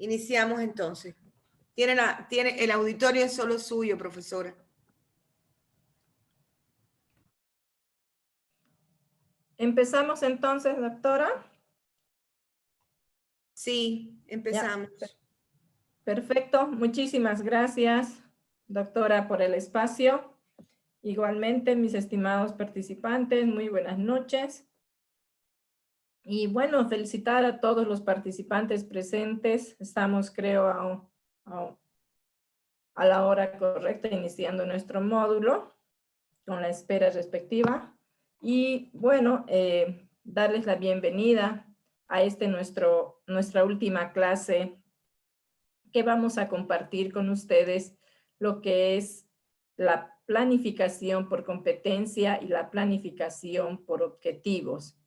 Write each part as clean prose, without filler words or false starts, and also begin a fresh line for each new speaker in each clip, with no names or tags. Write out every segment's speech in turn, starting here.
Iniciamos entonces. El auditorio es solo suyo, profesora.
¿Empezamos entonces, doctora?
Sí, empezamos.
Ya. Perfecto, muchísimas gracias, doctora, por el espacio. Igualmente, mis estimados participantes, muy buenas noches. Y bueno, felicitar a todos los participantes presentes. Estamos, creo, a la hora correcta, iniciando nuestro módulo con la espera respectiva. Y bueno, darles la bienvenida a nuestra última clase que vamos a compartir con ustedes lo que es la planificación por competencia y la planificación por objetivos.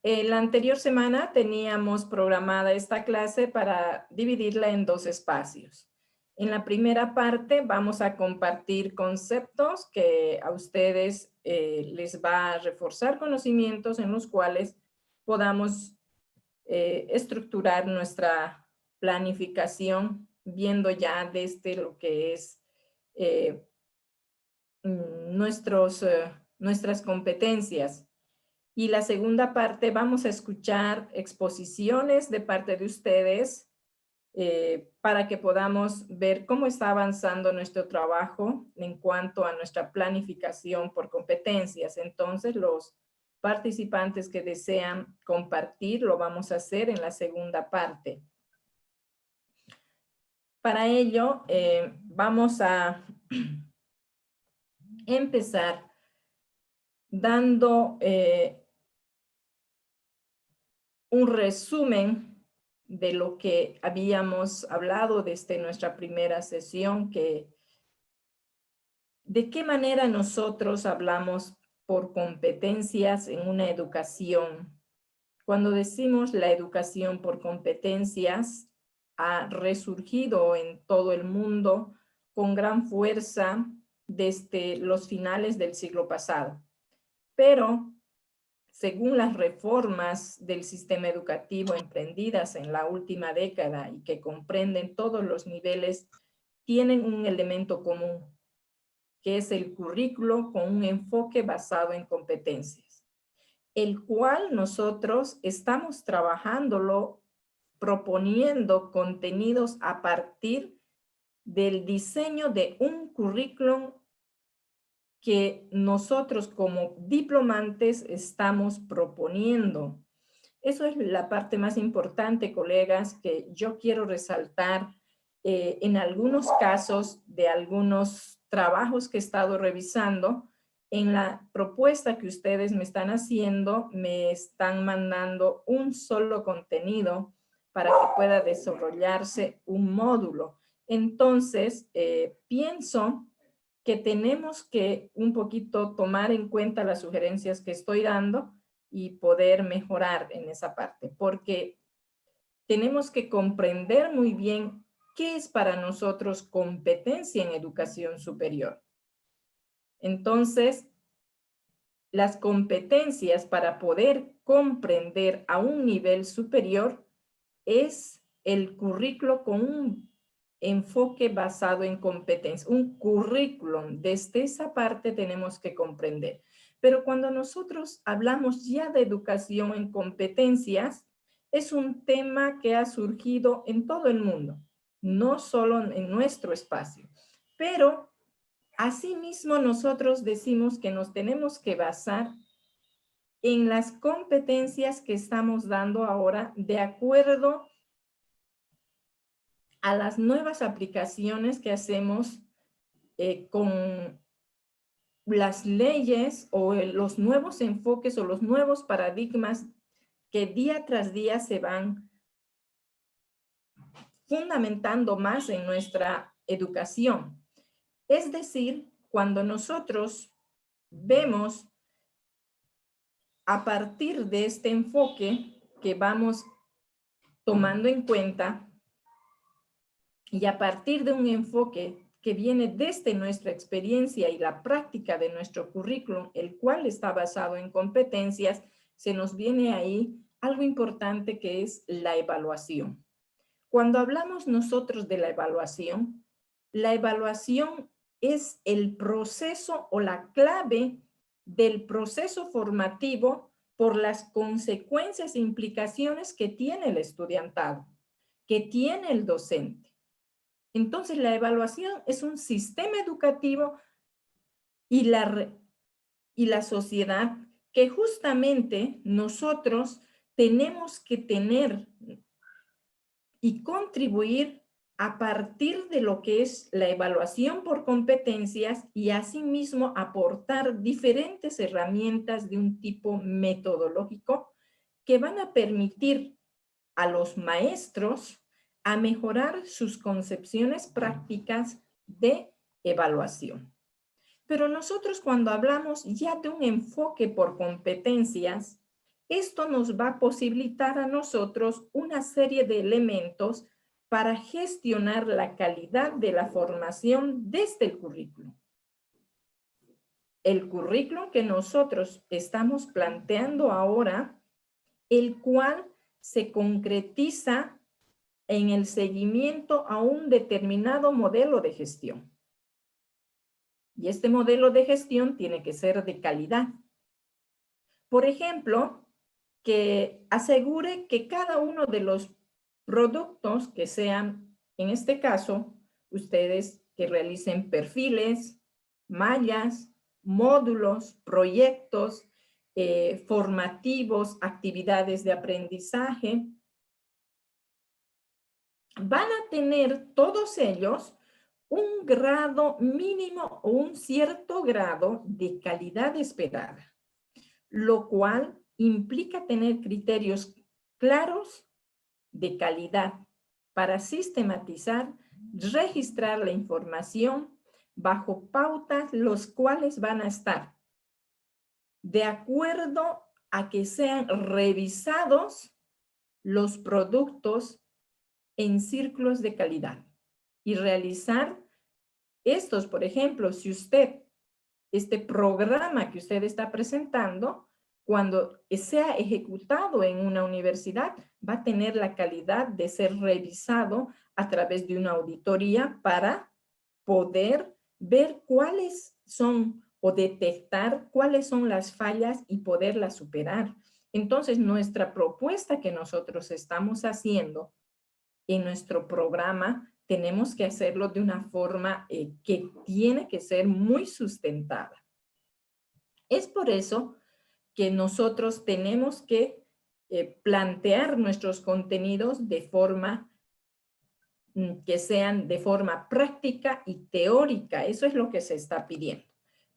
La anterior semana teníamos programada esta clase para dividirla en dos espacios. En la primera parte vamos a compartir conceptos que a ustedes les va a reforzar conocimientos en los cuales podamos estructurar nuestra planificación viendo ya desde lo que es nuestras competencias. Y la segunda parte vamos a escuchar exposiciones de parte de ustedes para que podamos ver cómo está avanzando nuestro trabajo en cuanto a nuestra planificación por competencias. Entonces, los participantes que desean compartir lo vamos a hacer en la segunda parte. Para ello, vamos a empezar dando un resumen de lo que habíamos hablado desde nuestra primera sesión, de qué manera nosotros hablamos por competencias en una educación. Cuando decimos la educación por competencias, ha resurgido en todo el mundo con gran fuerza desde los finales del siglo pasado. Pero, según las reformas del sistema educativo emprendidas en la última década y que comprenden todos los niveles, tienen un elemento común, que es el currículo con un enfoque basado en competencias, el cual nosotros estamos trabajándolo, proponiendo contenidos a partir del diseño de un currículum que nosotros como diplomantes estamos proponiendo. Eso es la parte más importante, colegas, que yo quiero resaltar en algunos casos de algunos trabajos que he estado revisando. En la propuesta que ustedes me están haciendo, me están mandando un solo contenido para que pueda desarrollarse un módulo. Entonces, pienso que tenemos que un poquito tomar en cuenta las sugerencias que estoy dando y poder mejorar en esa parte, porque tenemos que comprender muy bien qué es para nosotros competencia en educación superior. Entonces, las competencias para poder comprender a un nivel superior es el currículo con un enfoque basado en competencia, un currículum. Desde esa parte tenemos que comprender. Pero cuando nosotros hablamos ya de educación en competencias, es un tema que ha surgido en todo el mundo, no solo en nuestro espacio. Pero asimismo nosotros decimos que nos tenemos que basar en las competencias que estamos dando ahora de acuerdo a las nuevas aplicaciones que hacemos con las leyes o los nuevos enfoques o los nuevos paradigmas que día tras día se van fundamentando más en nuestra educación. Es decir, cuando nosotros vemos a partir de este enfoque que vamos tomando en cuenta y a partir de un enfoque que viene desde nuestra experiencia y la práctica de nuestro currículum, el cual está basado en competencias, se nos viene ahí algo importante que es la evaluación. Cuando hablamos nosotros de la evaluación es el proceso o la clave del proceso formativo por las consecuencias e implicaciones que tiene el estudiantado, que tiene el docente. Entonces, la evaluación es un sistema educativo y la sociedad que justamente nosotros tenemos que tener y contribuir a partir de lo que es la evaluación por competencias y asimismo aportar diferentes herramientas de un tipo metodológico que van a permitir a los maestros a mejorar sus concepciones prácticas de evaluación. Pero nosotros cuando hablamos ya de un enfoque por competencias, esto nos va a posibilitar a nosotros una serie de elementos para gestionar la calidad de la formación desde el currículum. El currículum que nosotros estamos planteando ahora, el cual se concretiza en el seguimiento a un determinado modelo de gestión. Y este modelo de gestión tiene que ser de calidad. Por ejemplo, que asegure que cada uno de los productos que sean, en este caso, ustedes que realicen perfiles, mallas, módulos, proyectos formativos, actividades de aprendizaje, van a tener todos ellos un grado mínimo o un cierto grado de calidad esperada, lo cual implica tener criterios claros de calidad para sistematizar, registrar la información bajo pautas los cuales van a estar de acuerdo a que sean revisados los productos en círculos de calidad y realizar estos, por ejemplo, si usted, este programa que usted está presentando, cuando sea ejecutado en una universidad, va a tener la calidad de ser revisado a través de una auditoría para poder ver cuáles son o detectar cuáles son las fallas y poderlas superar. Entonces, nuestra propuesta que nosotros estamos haciendo en nuestro programa, tenemos que hacerlo de una forma que tiene que ser muy sustentada. Es por eso que nosotros tenemos que plantear nuestros contenidos de forma que sean de forma práctica y teórica. Eso es lo que se está pidiendo.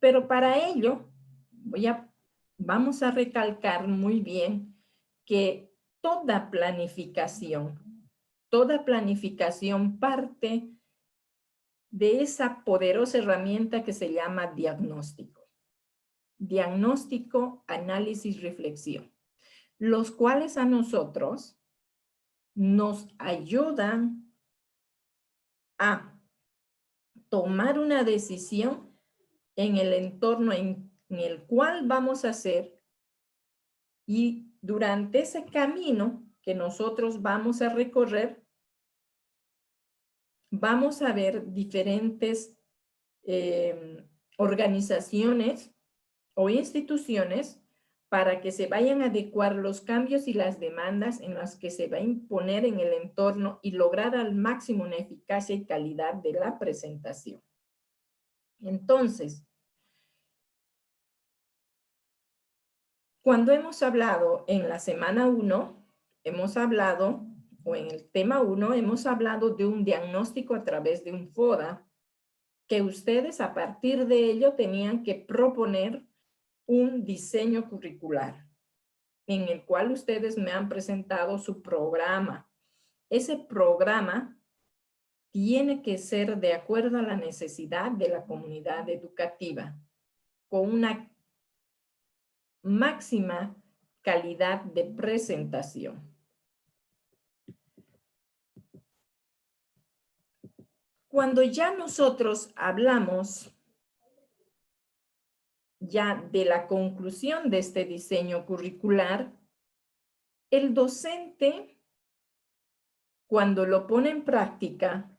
Pero para ello, vamos a recalcar muy bien que toda planificación parte de esa poderosa herramienta que se llama diagnóstico. Diagnóstico, análisis, reflexión, los cuales a nosotros nos ayudan a tomar una decisión en el entorno en el cual vamos a hacer, y durante ese camino que nosotros vamos a recorrer, vamos a ver diferentes organizaciones o instituciones para que se vayan a adecuar los cambios y las demandas en las que se va a imponer en el entorno y lograr al máximo una eficacia y calidad de la presentación. Entonces, cuando hemos hablado en la semana 1, hemos hablado, o en el tema 1, hemos hablado de un diagnóstico a través de un FODA, que ustedes a partir de ello tenían que proponer un diseño curricular, en el cual ustedes me han presentado su programa. Ese programa tiene que ser de acuerdo a la necesidad de la comunidad educativa, con una máxima calidad de presentación. Cuando ya nosotros hablamos ya de la conclusión de este diseño curricular, el docente, cuando lo pone en práctica,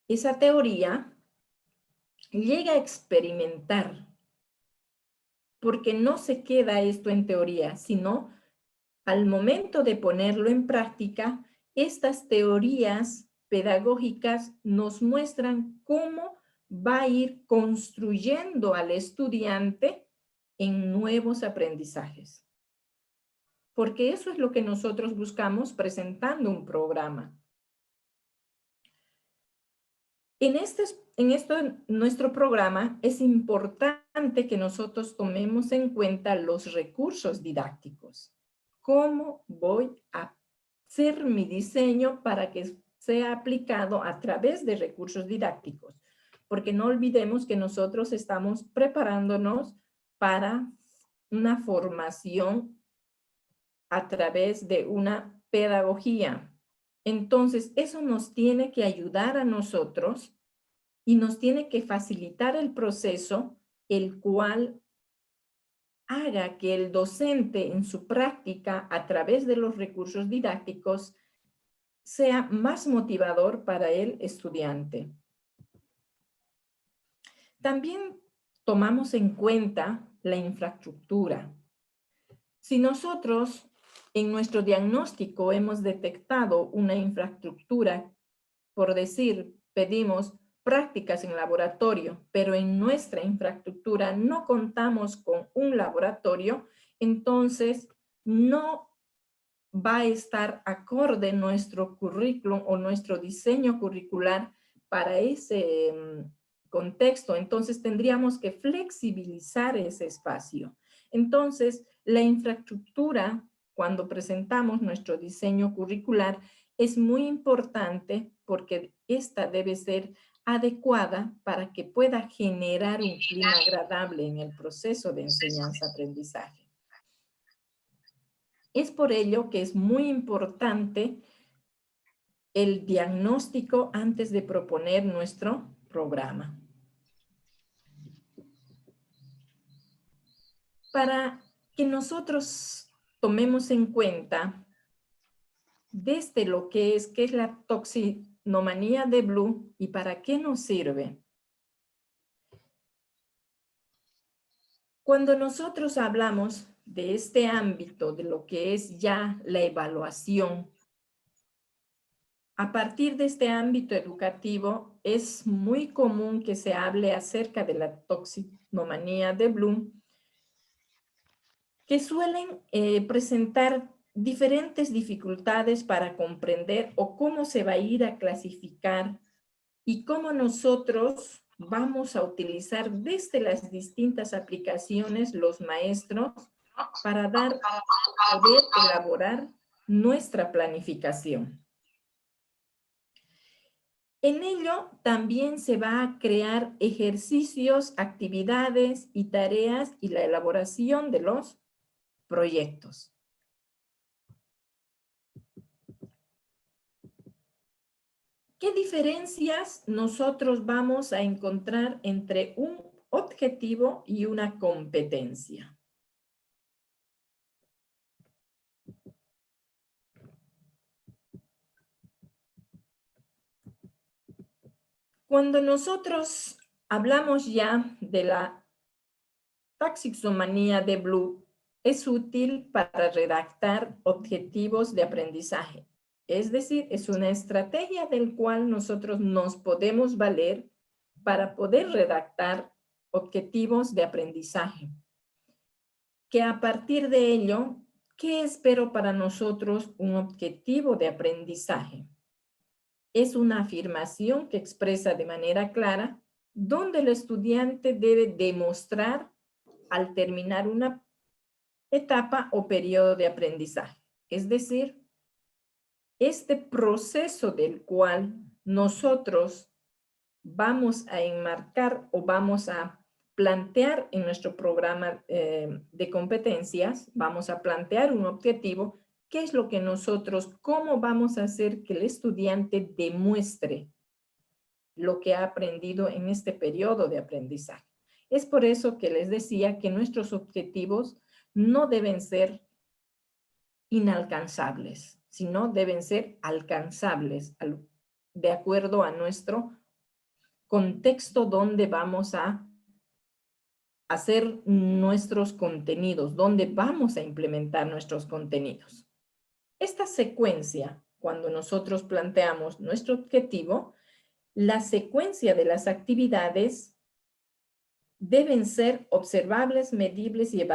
esa teoría llega a experimentar, porque no se queda esto en teoría, sino al momento de ponerlo en práctica, estas teorías pedagógicas nos muestran cómo va a ir construyendo al estudiante en nuevos aprendizajes. Porque eso es lo que nosotros buscamos presentando un programa. En nuestro programa es importante que nosotros tomemos en cuenta los recursos didácticos. ¿Cómo voy a hacer mi diseño para que sea aplicado a través de recursos didácticos? Porque no olvidemos que nosotros estamos preparándonos para una formación a través de una pedagogía. Entonces, eso nos tiene que ayudar a nosotros y nos tiene que facilitar el proceso, el cual haga que el docente en su práctica a través de los recursos didácticos sea más motivador para el estudiante. También tomamos en cuenta la infraestructura. Si nosotros en nuestro diagnóstico hemos detectado una infraestructura, por decir, pedimos prácticas en laboratorio, pero en nuestra infraestructura no contamos con un laboratorio, entonces no va a estar acorde nuestro currículum o nuestro diseño curricular para ese contexto. Entonces tendríamos que flexibilizar ese espacio. Entonces, la infraestructura, cuando presentamos nuestro diseño curricular, es muy importante porque esta debe ser adecuada para que pueda generar un clima agradable en el proceso de enseñanza-aprendizaje. Es por ello que es muy importante el diagnóstico antes de proponer nuestro programa. Para que nosotros tomemos en cuenta desde lo que es la toxinomanía de Bloom y para qué nos sirve. Cuando nosotros hablamos de este ámbito, de lo que es ya la evaluación, a partir de este ámbito educativo es muy común que se hable acerca de la toxinomanía de Bloom, que suelen presentar diferentes dificultades para comprender o cómo se va a ir a clasificar y cómo nosotros vamos a utilizar desde las distintas aplicaciones los maestros para poder elaborar nuestra planificación. En ello también se va a crear ejercicios, actividades y tareas y la elaboración de los proyectos. ¿Qué diferencias nosotros vamos a encontrar entre un objetivo y una competencia? Cuando nosotros hablamos ya de la taxonomía de Bloom, es útil para redactar objetivos de aprendizaje. Es decir, es una estrategia del cual nosotros nos podemos valer para poder redactar objetivos de aprendizaje. Que a partir de ello, ¿qué espero para nosotros un objetivo de aprendizaje? Es una afirmación que expresa de manera clara donde el estudiante debe demostrar al terminar una etapa o periodo de aprendizaje. Es decir, este proceso del cual nosotros vamos a enmarcar o vamos a plantear en nuestro programa de competencias, vamos a plantear un objetivo. ¿Qué es lo que nosotros, cómo vamos a hacer que el estudiante demuestre lo que ha aprendido en este periodo de aprendizaje? Es por eso que les decía que nuestros objetivos no deben ser inalcanzables, sino deben ser alcanzables de acuerdo a nuestro contexto donde vamos a hacer nuestros contenidos, donde vamos a implementar nuestros contenidos. Esta secuencia, cuando nosotros planteamos nuestro objetivo, la secuencia de las actividades deben ser observables, medibles y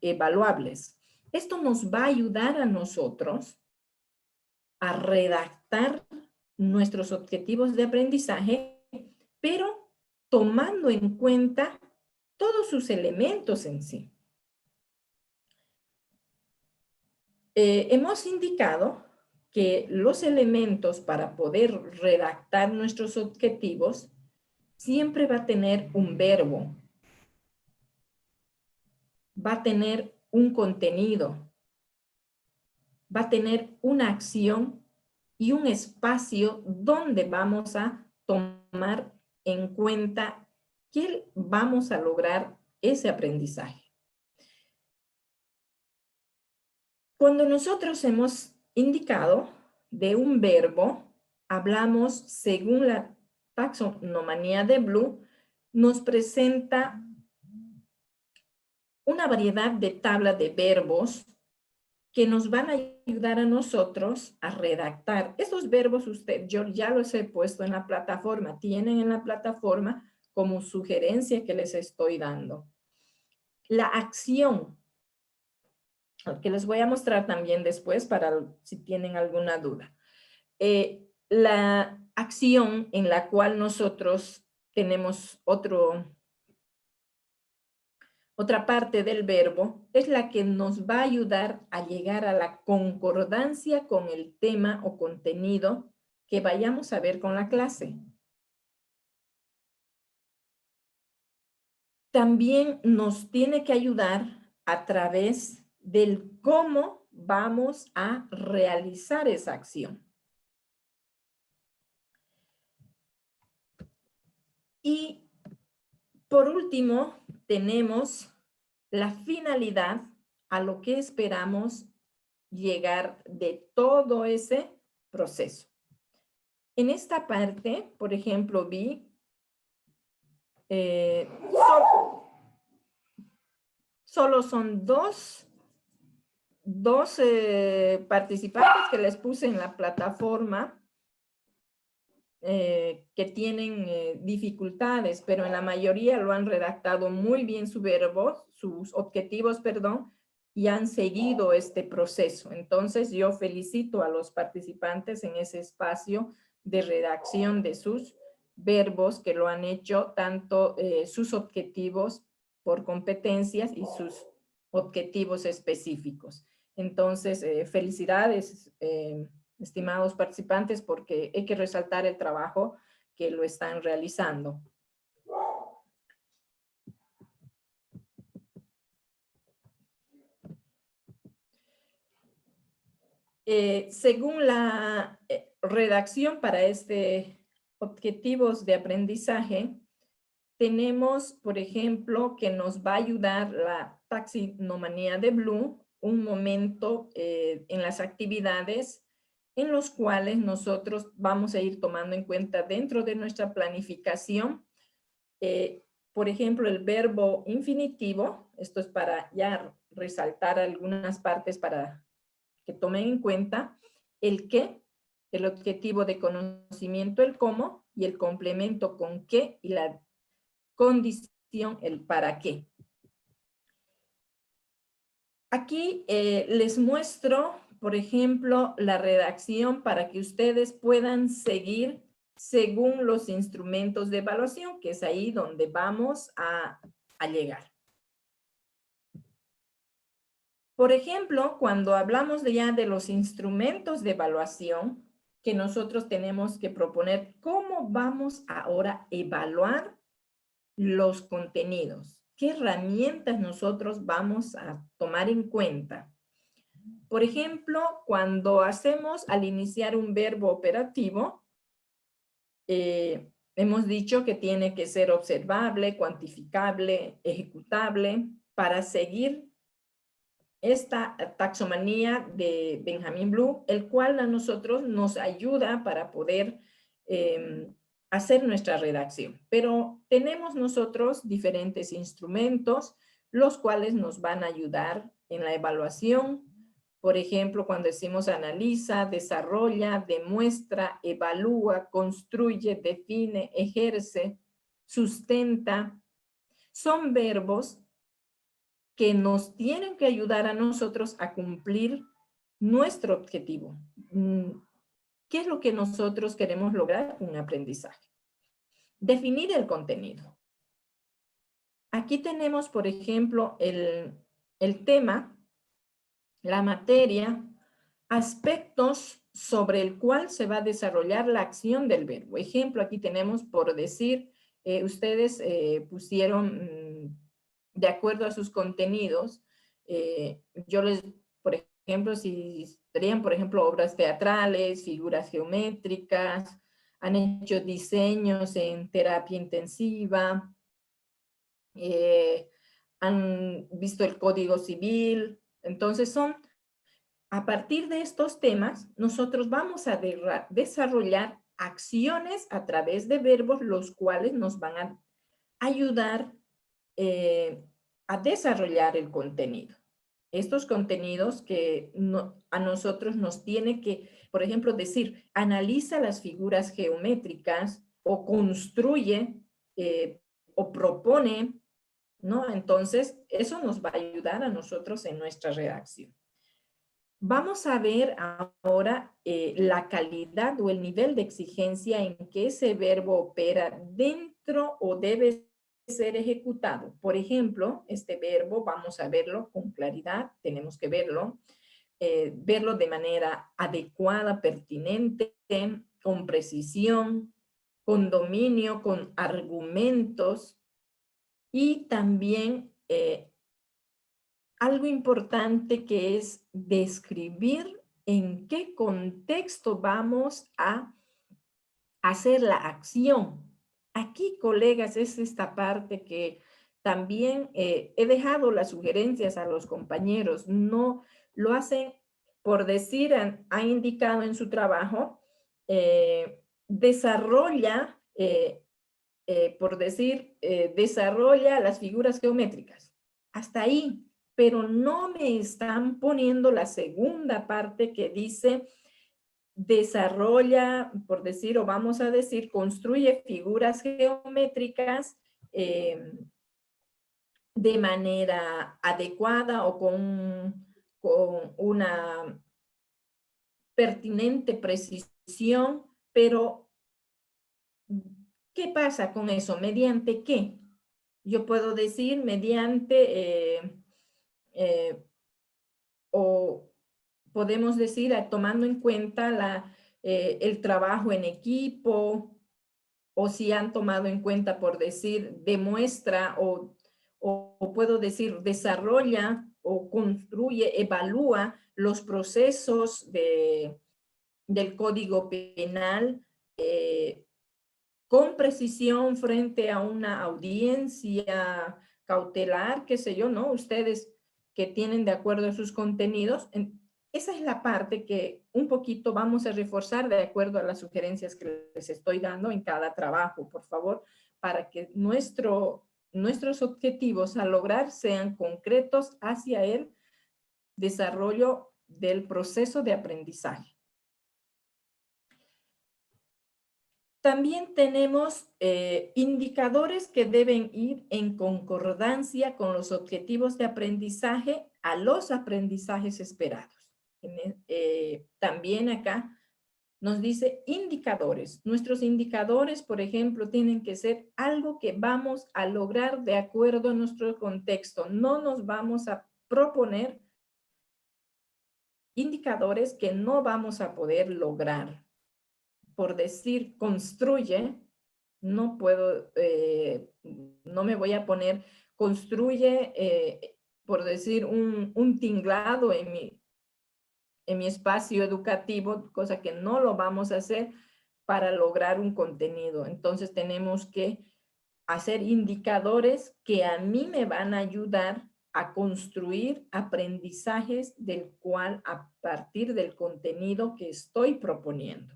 evaluables. Esto nos va a ayudar a nosotros a redactar nuestros objetivos de aprendizaje, pero tomando en cuenta todos sus elementos en sí. Hemos indicado que los elementos para poder redactar nuestros objetivos siempre va a tener un verbo, va a tener un contenido, va a tener una acción y un espacio donde vamos a tomar en cuenta que vamos a lograr ese aprendizaje. Cuando nosotros hemos indicado de un verbo, hablamos según la taxonomía de Bloom, nos presenta una variedad de tablas de verbos que nos van a ayudar a nosotros a redactar. Esos verbos yo ya los he puesto en la plataforma, tienen en la plataforma como sugerencia que les estoy dando. La acción, que les voy a mostrar también después para si tienen alguna duda. La acción en la cual nosotros tenemos otra parte del verbo es la que nos va a ayudar a llegar a la concordancia con el tema o contenido que vayamos a ver con la clase. También nos tiene que ayudar a través del cómo vamos a realizar esa acción. Y por último, tenemos la finalidad a lo que esperamos llegar de todo ese proceso. En esta parte, por ejemplo, vi solo son dos participantes que les puse en la plataforma que tienen dificultades, pero en la mayoría lo han redactado muy bien sus objetivos, y han seguido este proceso. Entonces, yo felicito a los participantes en ese espacio de redacción de sus verbos que lo han hecho, tanto sus objetivos por competencias y sus objetivos específicos. Entonces, felicidades, estimados participantes, porque hay que resaltar el trabajo que lo están realizando. Según la redacción para objetivos de aprendizaje, tenemos, por ejemplo, que nos va a ayudar la taxonomía de Bloom, un momento en las actividades en los cuales nosotros vamos a ir tomando en cuenta dentro de nuestra planificación, por ejemplo, el verbo infinitivo. Esto es para ya resaltar algunas partes para que tomen en cuenta el qué, el objetivo de conocimiento, el cómo, y el complemento con qué, y la condición, el para qué. Aquí les muestro, por ejemplo, la redacción para que ustedes puedan seguir según los instrumentos de evaluación, que es ahí donde vamos a llegar. Por ejemplo, cuando hablamos ya de los instrumentos de evaluación que nosotros tenemos que proponer, ¿cómo vamos ahora a evaluar los contenidos? ¿Qué herramientas nosotros vamos a tomar en cuenta? Por ejemplo, cuando hacemos al iniciar un verbo operativo, hemos dicho que tiene que ser observable, cuantificable, ejecutable, para seguir esta taxonomía de Benjamin Bloom, el cual a nosotros nos ayuda para poder hacer nuestra redacción. Pero tenemos nosotros diferentes instrumentos, los cuales nos van a ayudar en la evaluación. Por ejemplo, cuando decimos analiza, desarrolla, demuestra, evalúa, construye, define, ejerce, sustenta, son verbos que nos tienen que ayudar a nosotros a cumplir nuestro objetivo. ¿Qué es lo que nosotros queremos lograr con un aprendizaje? Definir el contenido. Aquí tenemos, por ejemplo, el tema, la materia, aspectos sobre el cual se va a desarrollar la acción del verbo. Ejemplo, aquí tenemos por decir, ustedes pusieron de acuerdo a sus contenidos, yo les, por ejemplo, si serían, por ejemplo, obras teatrales, figuras geométricas, han hecho diseños en terapia intensiva, han visto el Código Civil. Entonces a partir de estos temas, nosotros vamos a desarrollar acciones a través de verbos, los cuales nos van a ayudar a desarrollar el contenido. Estos contenidos que a nosotros nos tiene que, por ejemplo, decir, analiza las figuras geométricas o construye o propone, ¿no? Entonces, eso nos va a ayudar a nosotros en nuestra redacción. Vamos a ver ahora la calidad o el nivel de exigencia en que ese verbo opera dentro o debe ser ejecutado. Por ejemplo, este verbo vamos a verlo con claridad, tenemos que verlo de manera adecuada, pertinente, con precisión, con dominio, con argumentos y también algo importante que es describir en qué contexto vamos a hacer la acción. Aquí, colegas, es esta parte que también he dejado las sugerencias a los compañeros. No lo hacen por decir, ha indicado en su trabajo, desarrolla, por decir, desarrolla las figuras geométricas. Hasta ahí, pero no me están poniendo la segunda parte que dice desarrolla, por decir, o vamos a decir, construye figuras geométricas de manera adecuada o con una pertinente precisión, pero ¿qué pasa con eso? ¿Mediante qué? Yo puedo decir mediante o podemos decir tomando en cuenta el trabajo en equipo, o si han tomado en cuenta, por decir, demuestra o puedo decir desarrolla o construye, evalúa los procesos del Código Penal con precisión frente a una audiencia cautelar, qué sé yo, ¿no? Ustedes que tienen de acuerdo a sus contenidos, esa es la parte que un poquito vamos a reforzar de acuerdo a las sugerencias que les estoy dando en cada trabajo, por favor, para que nuestros objetivos a lograr sean concretos hacia el desarrollo del proceso de aprendizaje. También tenemos indicadores que deben ir en concordancia con los objetivos de aprendizaje a los aprendizajes esperados. También acá nos dice indicadores. Nuestros indicadores, por ejemplo, tienen que ser algo que vamos a lograr de acuerdo a nuestro contexto. No nos vamos a proponer indicadores que no vamos a poder lograr. Por decir construye, no puedo, no me voy a poner construye, por decir un tinglado en mi espacio educativo, cosa que no lo vamos a hacer para lograr un contenido. Entonces tenemos que hacer indicadores que a mí me van a ayudar a construir aprendizajes a partir del contenido que estoy proponiendo.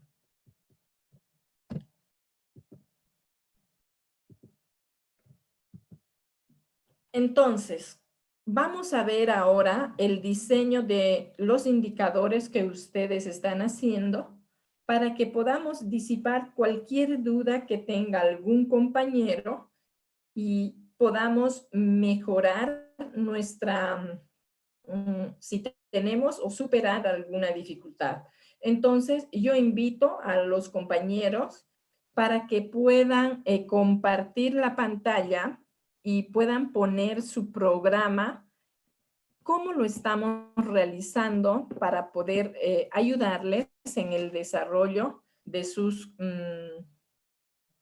Entonces, vamos a ver ahora el diseño de los indicadores que ustedes están haciendo para que podamos disipar cualquier duda que tenga algún compañero y podamos mejorar nuestra, si tenemos o superar alguna dificultad. Entonces, yo invito a los compañeros para que puedan compartir la pantalla y puedan poner su programa, cómo lo estamos realizando para poder ayudarles en el desarrollo de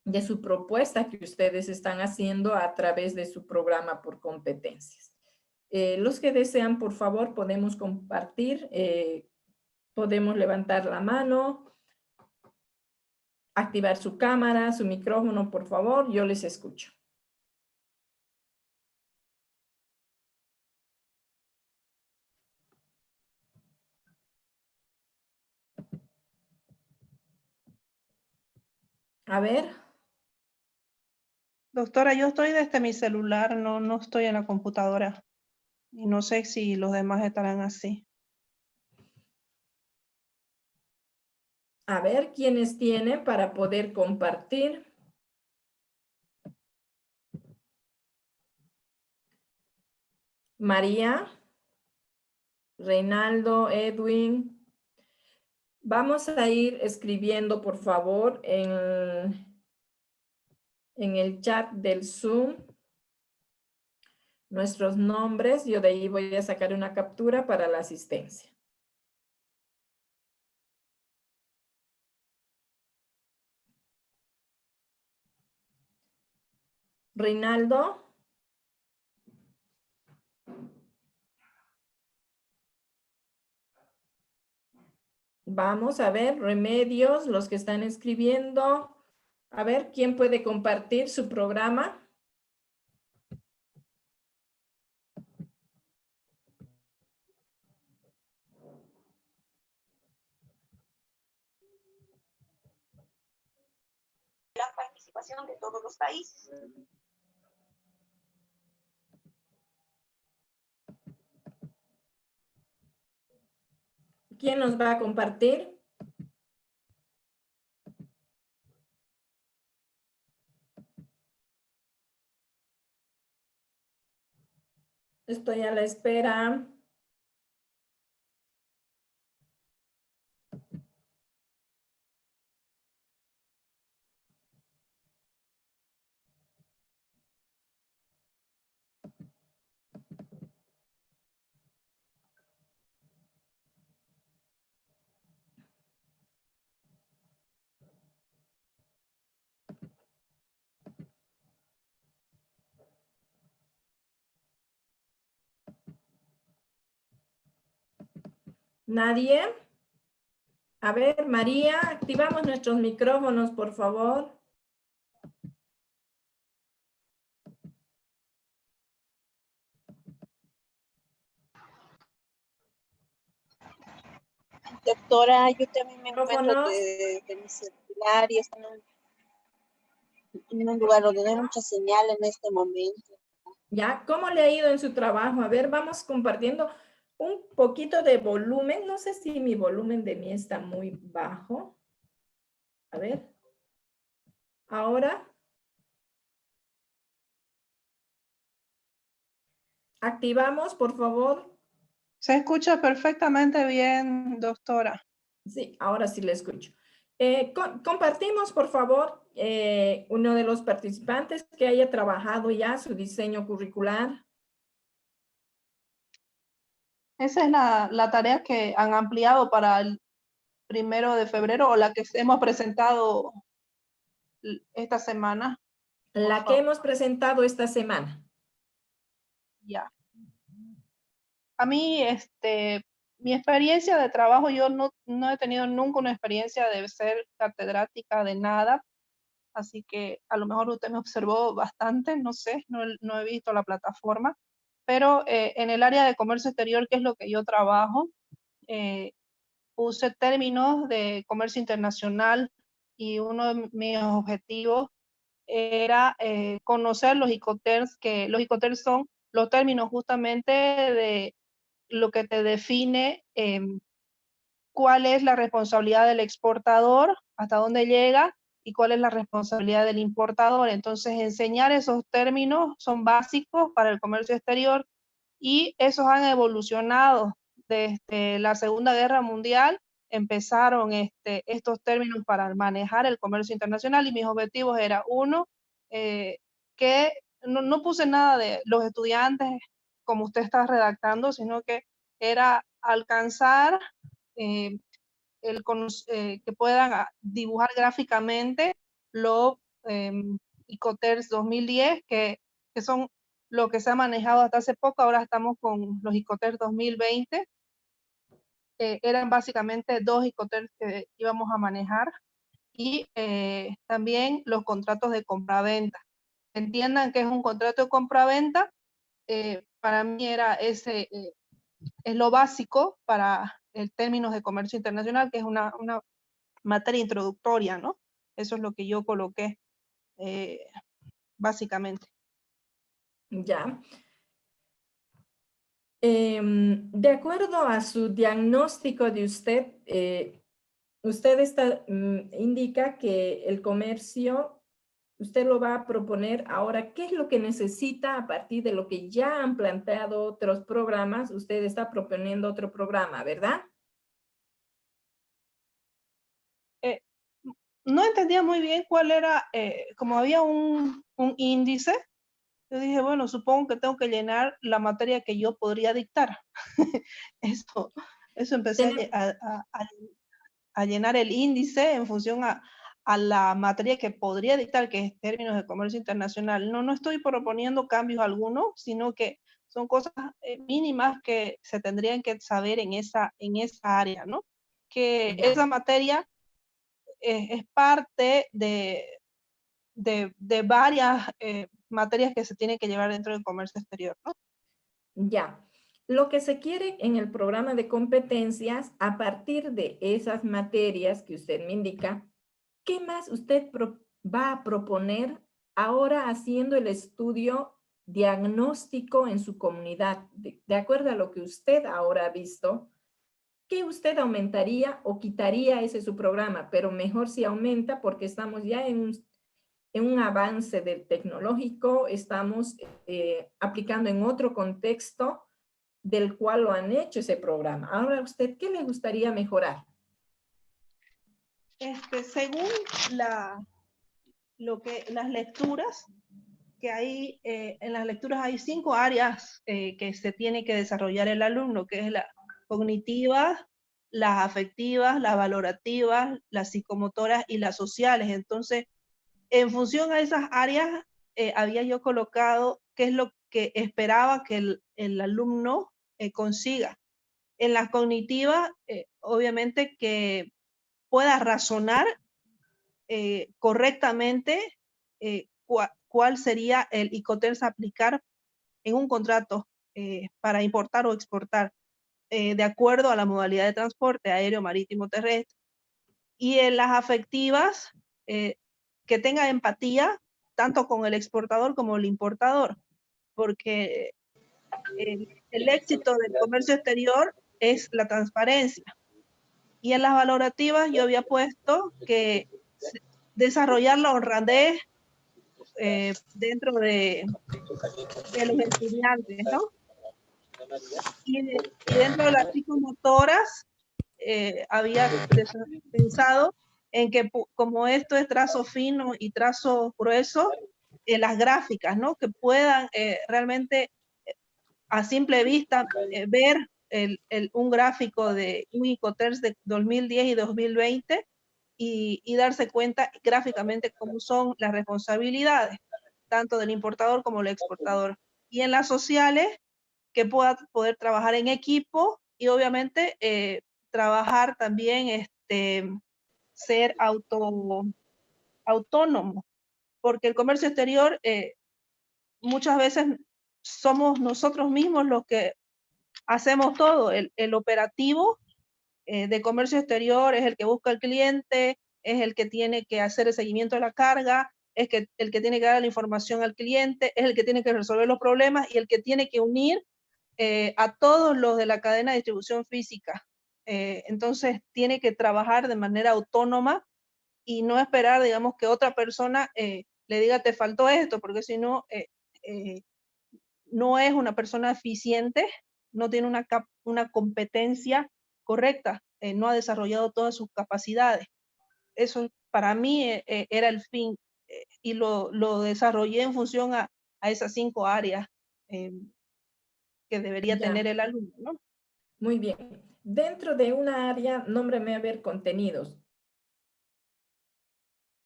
de su propuesta que ustedes están haciendo a través de su programa por competencias. Los que desean, por favor, podemos compartir, podemos levantar la mano, activar su cámara, su micrófono, por favor, yo les escucho. A ver.
Doctora, yo estoy desde mi celular, no estoy en la computadora. Y no sé si los demás estarán así.
A ver, ¿quiénes tienen para poder compartir? María, Reinaldo, Edwin. Vamos a ir escribiendo, por favor, en el chat del Zoom nuestros nombres. Yo de ahí voy a sacar una captura para la asistencia. Reinaldo. Vamos a ver, Remedios, los que están escribiendo. A ver, ¿quién puede compartir su programa?
La participación de todos los países.
¿Quién nos va a compartir? Estoy a la espera. ¿Nadie? A ver, María, activamos nuestros micrófonos, por favor.
Doctora, yo también me encuentro
Micrófonos.
de mi celular y estoy en un lugar donde no hay mucha señal en este momento.
¿Ya? ¿Cómo le ha ido en su trabajo? A ver, vamos compartiendo un poquito de volumen. No sé si mi volumen de mí está muy bajo. A ver. Ahora. Activamos, por favor.
Se escucha perfectamente bien, doctora.
Sí, ahora sí le escucho. Compartimos, por favor, uno de los participantes que haya trabajado ya su diseño curricular.
Esa es la tarea que han ampliado para el 1 de febrero o la que hemos presentado esta semana.
La que hemos presentado esta semana.
Ya. A mí, mi experiencia de trabajo, yo no he tenido nunca una experiencia de ser catedrática de nada, así que a lo mejor usted me observó bastante, no sé, no he visto la plataforma, pero en el área de comercio exterior, que es lo que yo trabajo, puse términos de comercio internacional y uno de mis objetivos era conocer los Incoterms, que los Incoterms son los términos justamente de lo que te define cuál es la responsabilidad del exportador, hasta dónde llega, y cuál es la responsabilidad del importador. Entonces, enseñar esos términos son básicos para el comercio exterior y esos han evolucionado desde la Segunda Guerra Mundial. Empezaron estos términos para manejar el comercio internacional y mis objetivos era uno, que no puse nada de los estudiantes como usted está redactando, sino que era alcanzar que puedan dibujar gráficamente los Incoterms 2010, que son lo que se ha manejado hasta hace poco. Ahora estamos con los Incoterms 2020. Eran básicamente 2 Incoterms que íbamos a manejar, y también los contratos de compraventa. Entiendan que es un contrato de compraventa. Para mí era es lo básico para el términos de comercio internacional, que es una materia introductoria, ¿no? Eso es lo que yo coloqué básicamente.
Ya. De acuerdo a su diagnóstico de usted, usted indica que el comercio, usted lo va a proponer ahora. ¿Qué es lo que necesita a partir de lo que ya han planteado otros programas? Usted está proponiendo otro programa, ¿verdad?
No entendía muy bien cuál era, como había un índice, yo dije, bueno, supongo que tengo que llenar la materia que yo podría dictar. Eso empecé a llenar el índice en función a la materia que podría dictar, que es términos de comercio internacional. No estoy proponiendo cambios algunos, sino que son cosas mínimas que se tendrían que saber en esa área, ¿no? Que
Ya.
esa materia es parte de varias materias que se tienen que llevar dentro del comercio exterior, ¿no?
Ya. Lo que se quiere en el programa de competencias, a partir de esas materias que usted me indica, ¿qué más usted va a proponer ahora haciendo el estudio diagnóstico en su comunidad? De acuerdo a lo que usted ahora ha visto, ¿qué usted aumentaría o quitaría ese su programa? Pero mejor si aumenta, porque estamos ya en un avance del tecnológico, estamos aplicando en otro contexto del cual lo han hecho ese programa. Ahora, ¿usted qué le gustaría mejorar?
Según las lecturas que hay, en las lecturas hay 5 áreas que se tiene que desarrollar el alumno, que es la cognitiva, las afectivas, las valorativas, las psicomotoras y las sociales. Entonces, en función a esas áreas, había yo colocado qué es lo que esperaba que el alumno consiga. En las cognitivas, obviamente que pueda razonar correctamente cuál sería el Incoterms a aplicar en un contrato para importar o exportar, de acuerdo a la modalidad de transporte aéreo, marítimo, terrestre. Y en las afectivas, que tenga empatía tanto con el exportador como el importador, porque el éxito del comercio exterior es la transparencia. Y en las valorativas yo había puesto que desarrollar la honradez dentro de los estudiantes, ¿no? Y dentro de las psicomotoras había pensado en que como esto es trazo fino y trazo grueso, las gráficas, ¿no? Que puedan realmente a simple vista ver un gráfico de un Incoterms de 2010 y 2020 y darse cuenta gráficamente cómo son las responsabilidades, tanto del importador como del exportador. Y en las sociales, que pueda poder trabajar en equipo y obviamente trabajar también, ser autónomo, porque el comercio exterior muchas veces somos nosotros mismos los que hacemos todo. El operativo de comercio exterior es el que busca al cliente, es el que tiene que hacer el seguimiento de la carga, es el que tiene que dar la información al cliente, es el que tiene que resolver los problemas y el que tiene que unir a todos los de la cadena de distribución física. Entonces tiene que trabajar de manera autónoma y no esperar, digamos, que otra persona le diga te faltó esto, porque si no, no es una persona eficiente, no tiene una competencia correcta, no ha desarrollado todas sus capacidades. Eso para mí era el fin y lo desarrollé en función a esas 5 áreas que debería
Ya.
tener el alumno, ¿no?
Muy bien. Dentro de una área, nómbreme a ver contenidos.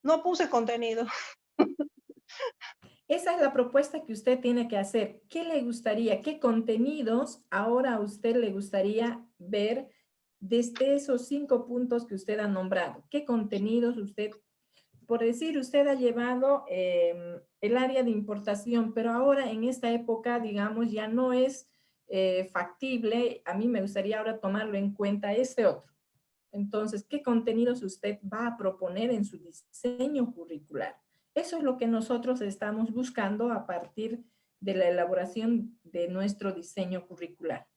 No puse contenido.
Esa es la propuesta que usted tiene que hacer. ¿Qué le gustaría? ¿Qué contenidos ahora a usted le gustaría ver desde esos 5 puntos que usted ha nombrado? ¿Qué contenidos usted, por decir, usted ha llevado el área de importación, pero ahora en esta época, digamos, ya no es factible? A mí me gustaría ahora tomarlo en cuenta este otro. Entonces, ¿qué contenidos usted va a proponer en su diseño curricular? Eso es lo que nosotros estamos buscando a partir de la elaboración de nuestro diseño curricular.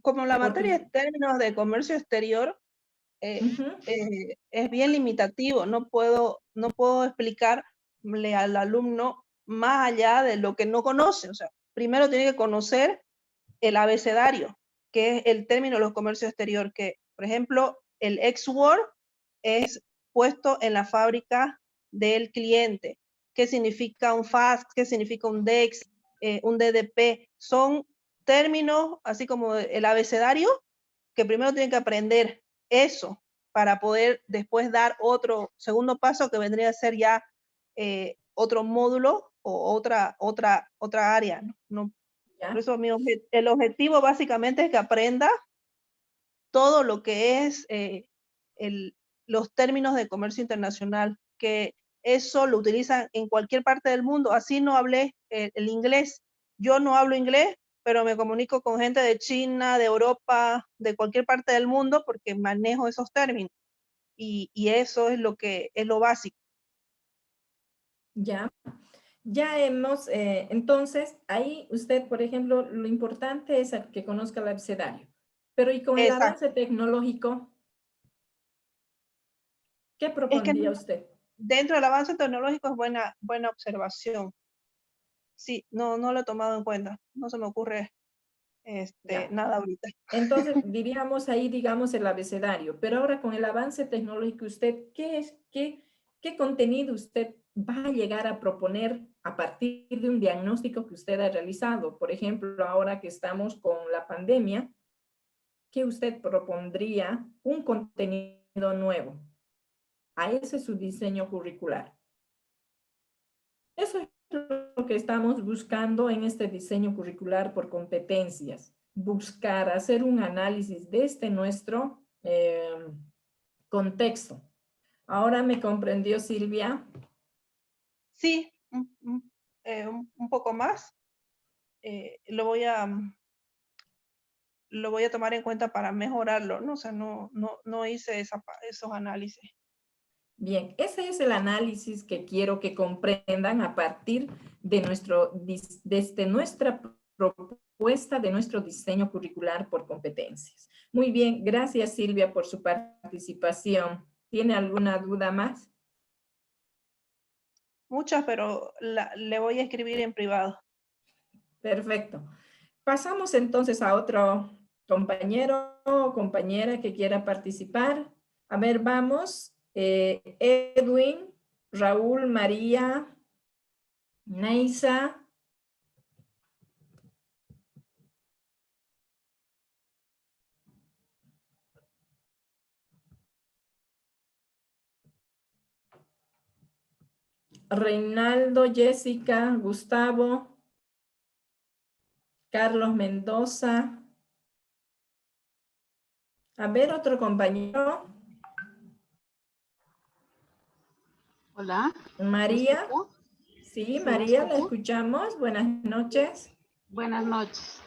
Como la
Porque,
materia de términos de comercio exterior es bien limitativo, no puedo explicarle al alumno más allá de lo que no conoce. O sea, primero tiene que conocer el abecedario, que es el término de los comercios exterior, que, por ejemplo, el export es puesto en la fábrica del cliente. ¿Qué significa un FAS? ¿Qué significa un DEX? Un DDP. Son términos, así como el abecedario, que primero tienen que aprender eso para poder después dar otro segundo paso que vendría a ser ya otro módulo o otra área, ¿no?
¿ya?
Por eso el objetivo básicamente es que aprenda todo lo que es los términos de comercio internacional, que eso lo utilizan en cualquier parte del mundo. Así no hablé el inglés. Yo no hablo inglés, pero me comunico con gente de China, de Europa, de cualquier parte del mundo, porque manejo esos términos. Y eso es lo básico.
Ya. Ya hemos, entonces, ahí usted, por ejemplo, lo importante es que conozca el abecedario. Pero ¿y con el
Exacto.
avance tecnológico? ¿Qué
Es que
propondría usted?
dentro del avance tecnológico es buena observación. Sí, no lo he tomado en cuenta. No se me ocurre
Ya.
nada ahorita.
Entonces, diríamos ahí, digamos, el abecedario. Pero ahora con el avance tecnológico, usted, ¿qué contenido usted va a llegar a proponer a partir de un diagnóstico que usted ha realizado? Por ejemplo, ahora que estamos con la pandemia, ¿qué usted propondría un contenido nuevo? A ese es su diseño curricular. Eso es lo que estamos buscando en este diseño curricular por competencias. Buscar, hacer un análisis de nuestro contexto. Ahora me comprendió Silvia.
Sí, un poco más. Lo voy a tomar en cuenta para mejorarlo, ¿no? O sea, no hice esos análisis.
Bien, ese es el análisis que quiero que comprendan a partir de desde nuestra propuesta de nuestro diseño curricular por competencias. Muy bien, gracias Silvia por su participación. ¿Tiene alguna duda más?
Muchas, pero le voy a escribir en privado.
Perfecto. Pasamos entonces a otro compañero o compañera que quiera participar. A ver, vamos. Edwin, Raúl, María, Neisa. Reinaldo, Jessica, Gustavo, Carlos Mendoza. A ver, otro compañero.
Hola. ¿Me
María.
escucha?
Sí,
¿Sí
María,
me
la
escucha?
escuchamos. Buenas noches.
Buenas noches.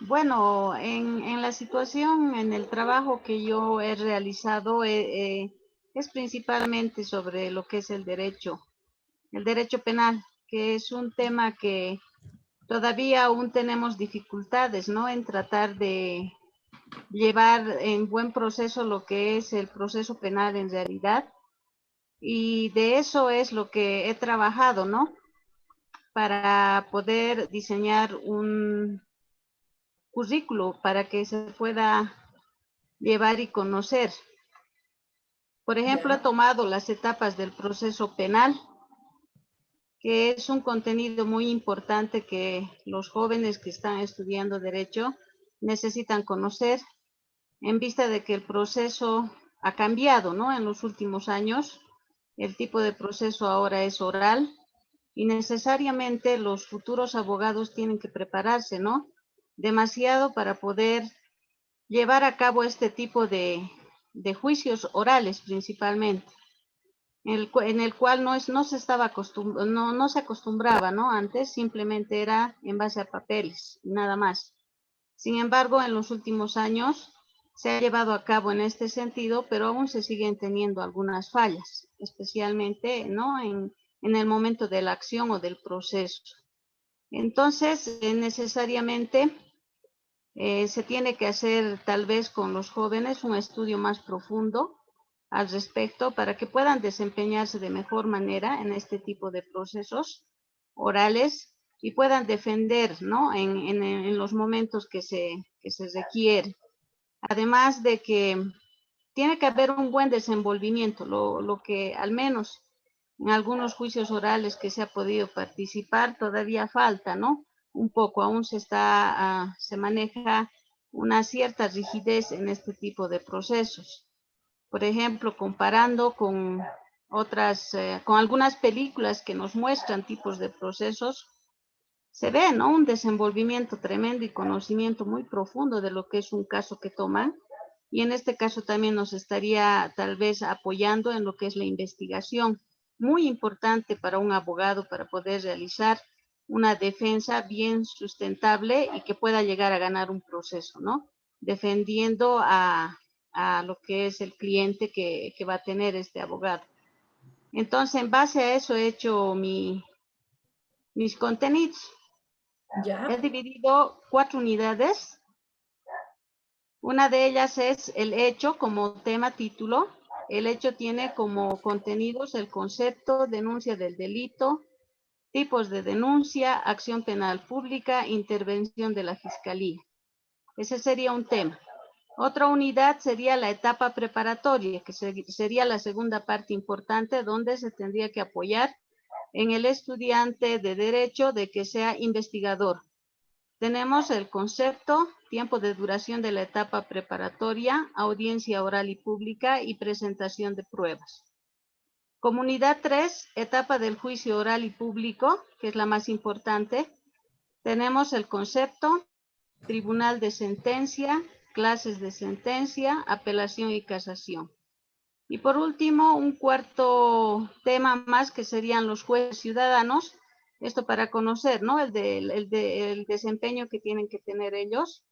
Bueno, en la situación, en el trabajo que yo he realizado, es principalmente sobre lo que es el derecho penal, que es un tema que todavía aún tenemos dificultades, ¿no? En tratar de llevar en buen proceso lo que es el proceso penal en realidad. Y de eso es lo que he trabajado, ¿no? Para poder diseñar un currículo para que se pueda llevar y conocer. Por ejemplo, he
Ya.
tomado las etapas del proceso penal, que es un contenido muy importante que los jóvenes que están estudiando derecho necesitan conocer en vista de que el proceso ha cambiado, ¿no? En los últimos años, el tipo de proceso ahora es oral y necesariamente los futuros abogados tienen que prepararse, ¿no? Demasiado para poder llevar a cabo este tipo de juicios orales principalmente, en el cual no se estaba no se acostumbraba, ¿no? Antes simplemente era en base a papeles, nada más. Sin embargo, en los últimos años se ha llevado a cabo en este sentido, pero aún se siguen teniendo algunas fallas, especialmente, ¿no? En el momento de la acción o del proceso. Entonces, necesariamente se tiene que hacer tal vez con los jóvenes un estudio más profundo al respecto para que puedan desempeñarse de mejor manera en este tipo de procesos orales y puedan defender, ¿no? En los momentos que se requiere. Además de que tiene que haber un buen desenvolvimiento, lo que al menos en algunos juicios orales que se ha podido participar todavía falta, ¿no? Un poco, aún se maneja una cierta rigidez en este tipo de procesos. Por ejemplo, comparando con con algunas películas que nos muestran tipos de procesos, se ve, ¿no? Un desenvolvimiento tremendo y conocimiento muy profundo de lo que es un caso que toman. Y en este caso también nos estaría tal vez apoyando en lo que es la investigación, muy importante para un abogado para poder realizar una defensa bien sustentable y que pueda llegar a ganar un proceso, ¿no? Defendiendo a lo que es el cliente que va a tener este abogado. Entonces, en base a eso he hecho mis contenidos. He
Ya.
dividido 4 unidades. Una de ellas es el hecho como tema título. El hecho tiene como contenidos el concepto, denuncia del delito, tipos de denuncia, acción penal pública, intervención de la fiscalía. Ese sería un tema. Otra unidad sería la etapa preparatoria, que sería la segunda parte importante donde se tendría que apoyar en el estudiante de derecho de que sea investigador. Tenemos el concepto, tiempo de duración de la etapa preparatoria, audiencia oral y pública y presentación de pruebas. Comunidad 3, etapa del juicio oral y público, que es la más importante. Tenemos el concepto, tribunal de sentencia, clases de sentencia, apelación y casación. Y por último, un cuarto tema más que serían los jueces ciudadanos, esto para conocer, ¿no? El desempeño que tienen que tener ellos.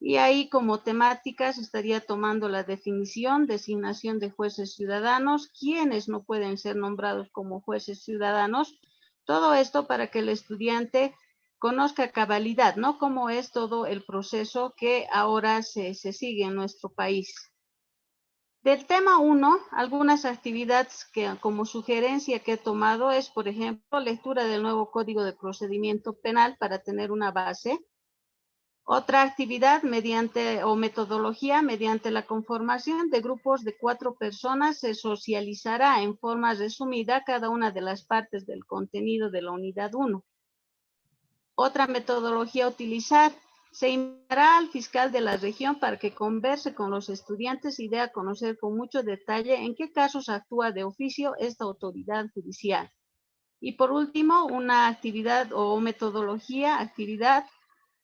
Y ahí como temáticas estaría tomando la definición, designación de jueces ciudadanos, quienes no pueden ser nombrados como jueces ciudadanos. Todo esto para que el estudiante conozca a cabalidad, ¿no? Cómo es todo el proceso que ahora se sigue en nuestro país. Del tema 1, algunas actividades que como sugerencia que he tomado es, por ejemplo, lectura del nuevo Código de Procedimiento Penal para tener una base. Otra actividad metodología mediante la conformación de grupos de 4 personas se socializará en forma resumida cada una de las partes del contenido de la unidad 1. Otra metodología a utilizar. Se invitará al fiscal de la región para que converse con los estudiantes y dé a conocer con mucho detalle en qué casos actúa de oficio esta autoridad judicial. Y por último, una actividad o actividad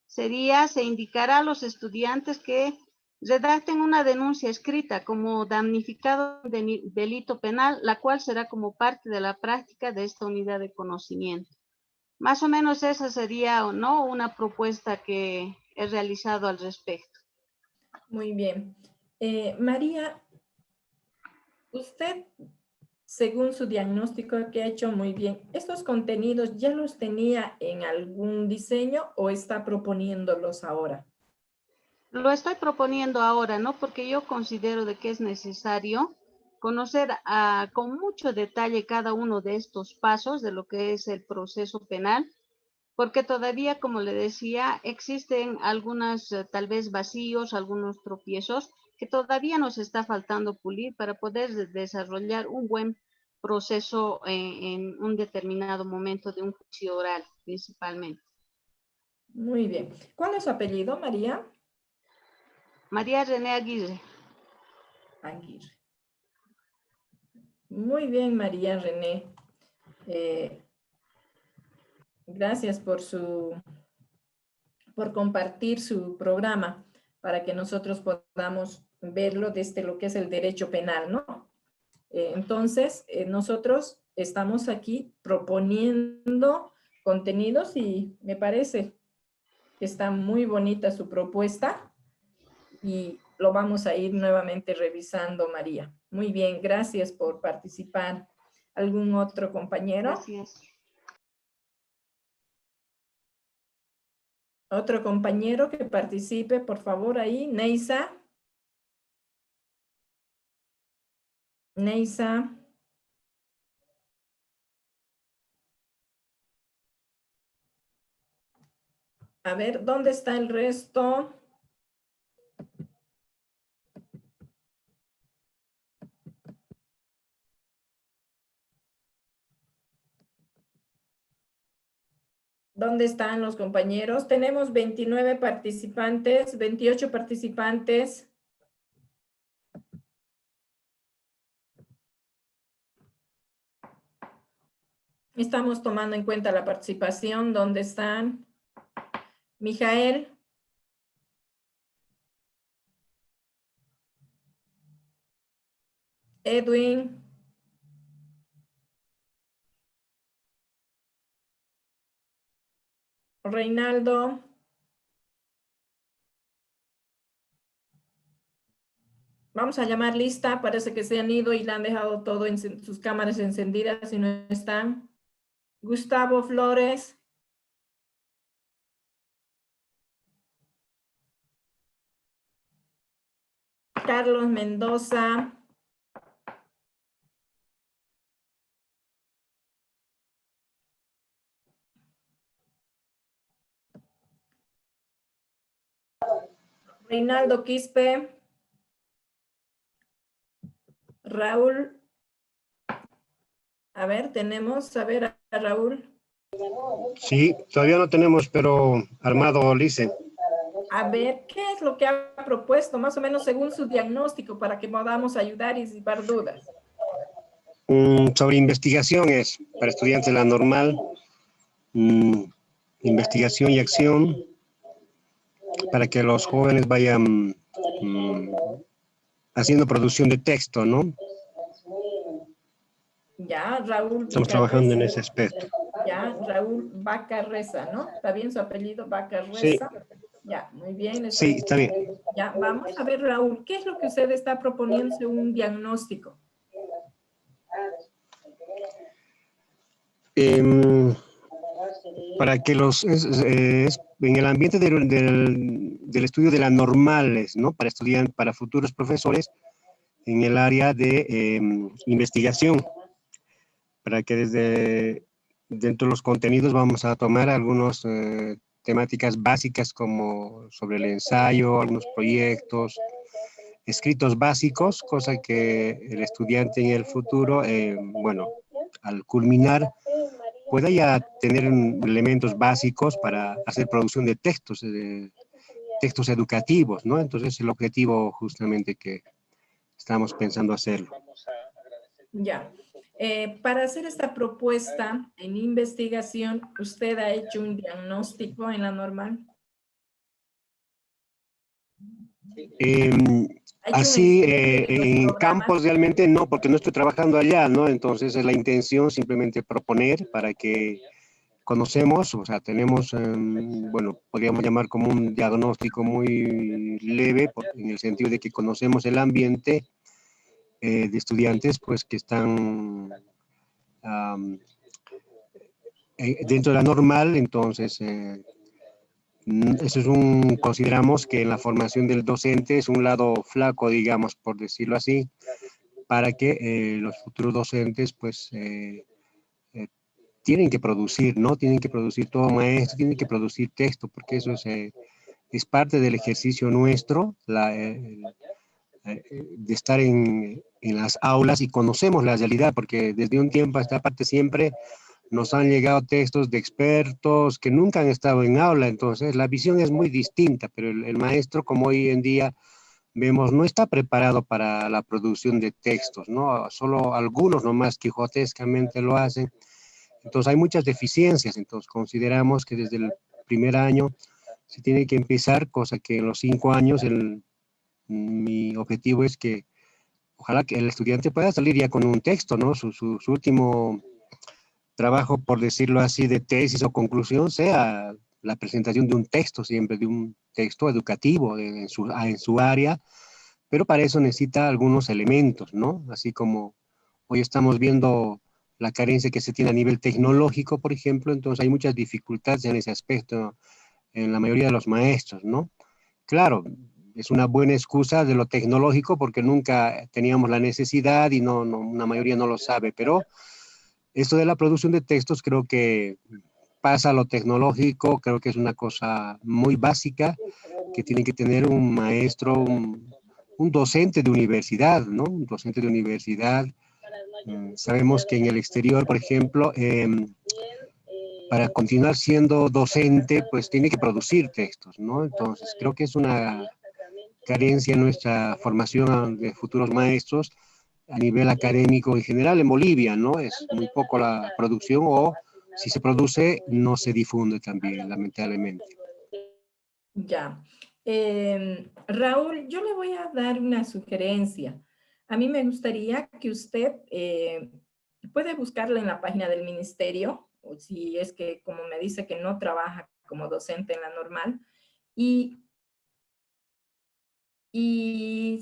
sería, se indicará a los estudiantes que redacten una denuncia escrita como damnificado de delito penal, la cual será como parte de la práctica de esta unidad de conocimiento. Más o menos esa sería o no una propuesta que he realizado al respecto.
Muy bien. María, usted, según su diagnóstico que ha hecho muy bien, ¿estos contenidos ya los tenía en algún diseño o está proponiéndolos ahora?
Lo estoy proponiendo ahora, ¿no? Porque yo considero de que es necesario conocer con mucho detalle cada uno de estos pasos de lo que es el proceso penal, porque todavía, como le decía, existen algunas tal vez vacíos, algunos tropiezos que todavía nos está faltando pulir para poder desarrollar un buen proceso en un determinado momento de un juicio oral, principalmente.
Muy bien. ¿Cuál es su apellido, María?
María René Aguirre.
Aguirre. Muy bien, María René. Gracias por compartir su programa para que nosotros podamos verlo desde lo que es el derecho penal, ¿no? Entonces, nosotros estamos aquí proponiendo contenidos y me parece que está muy bonita su propuesta y lo vamos a ir nuevamente revisando, María. Muy bien, gracias por participar. ¿Algún otro compañero?
Gracias.
Otro compañero que participe, por favor, ahí. Neisa. Neisa. A ver, ¿dónde está el resto? ¿Dónde están los compañeros? Tenemos 29 participantes, 28 participantes. Estamos tomando en cuenta la participación. ¿Dónde están? Mijael. Edwin. Reinaldo. Vamos a llamar lista. Parece que se han ido y le han dejado todo en sus cámaras encendidas y no están. Gustavo Flores. Carlos Mendoza. Reinaldo Quispe. Raúl. A ver, tenemos, a ver a Raúl.
Sí, todavía no tenemos, pero armado, Lice.
A ver, ¿qué es lo que ha propuesto, más o menos según su diagnóstico, para que podamos ayudar y disipar dudas?
Sobre investigaciones para estudiantes de la normal, investigación y acción, para que los jóvenes vayan haciendo producción de texto, ¿no?
Ya, Raúl.
Estamos trabajando en ese aspecto.
Ya, Raúl Bacarreza, ¿no? ¿Está bien su apellido, Bacarreza?
Sí.
Ya, muy bien.
Sí, está bien.
Ya, vamos a ver, Raúl, ¿qué es lo que usted está proponiendo según un diagnóstico?
Para que en el ambiente del estudio de las normales, ¿no? Para futuros profesores en el área de investigación, para que dentro de los contenidos vamos a tomar algunas temáticas básicas como sobre el ensayo, algunos proyectos, escritos básicos, cosa que el estudiante en el futuro, bueno, al culminar, pueda ya tener elementos básicos para hacer producción de textos educativos, ¿no? Entonces, el objetivo justamente que estamos pensando hacerlo.
Ya. Para hacer esta propuesta en investigación, ¿usted ha hecho un diagnóstico en la normal? ¿Ha hecho un
Así,
estudio de los
en
programas?
campos realmente no, porque no estoy trabajando allá, ¿no? Entonces es la intención simplemente proponer para que conocemos, o sea, tenemos, bueno, podríamos llamar como un diagnóstico muy leve, en el sentido de que conocemos el ambiente de estudiantes, pues, que están dentro de la normal, entonces, eso es consideramos que en la formación del docente es un lado flaco, digamos, por decirlo así, para que los futuros docentes, pues, tienen que producir, ¿no? Tienen que producir todo maestro, tienen que producir texto, porque eso es parte del ejercicio nuestro, de estar en las aulas y conocemos la realidad, porque desde un tiempo a esta parte siempre nos han llegado textos de expertos que nunca han estado en aula, entonces la visión es muy distinta, pero el maestro, como hoy en día vemos, no está preparado para la producción de textos, ¿no? Solo algunos nomás quijotescamente lo hacen. Entonces hay muchas deficiencias, entonces consideramos que desde el primer año se tiene que empezar, cosa que en los 5 años mi objetivo es que ojalá que el estudiante pueda salir ya con un texto, ¿no? Su último trabajo, por decirlo así, de tesis o conclusión sea la presentación de un texto, siempre de un texto educativo en su área, pero para eso necesita algunos elementos, ¿no? Así como hoy estamos viendo la carencia que se tiene a nivel tecnológico, por ejemplo, entonces hay muchas dificultades en ese aspecto en la mayoría de los maestros, ¿no? Claro, es una buena excusa de lo tecnológico porque nunca teníamos la necesidad y una mayoría no lo sabe, pero esto de la producción de textos creo que pasa a lo tecnológico, creo que es una cosa muy básica que tiene que tener un maestro, un docente de universidad, ¿no? Un docente de universidad. Sabemos que en el exterior, por ejemplo, para continuar siendo docente, pues tiene que producir textos, ¿no? Entonces, creo que es una carencia en nuestra formación de futuros maestros a nivel académico en general en Bolivia, ¿no? Es muy poco la producción o si se produce no se difunde también, lamentablemente.
Ya. Raúl, yo le voy a dar una sugerencia. A mí me gustaría que usted puede buscarla en la página del ministerio, o si es que, como me dice, que no trabaja como docente en la normal, y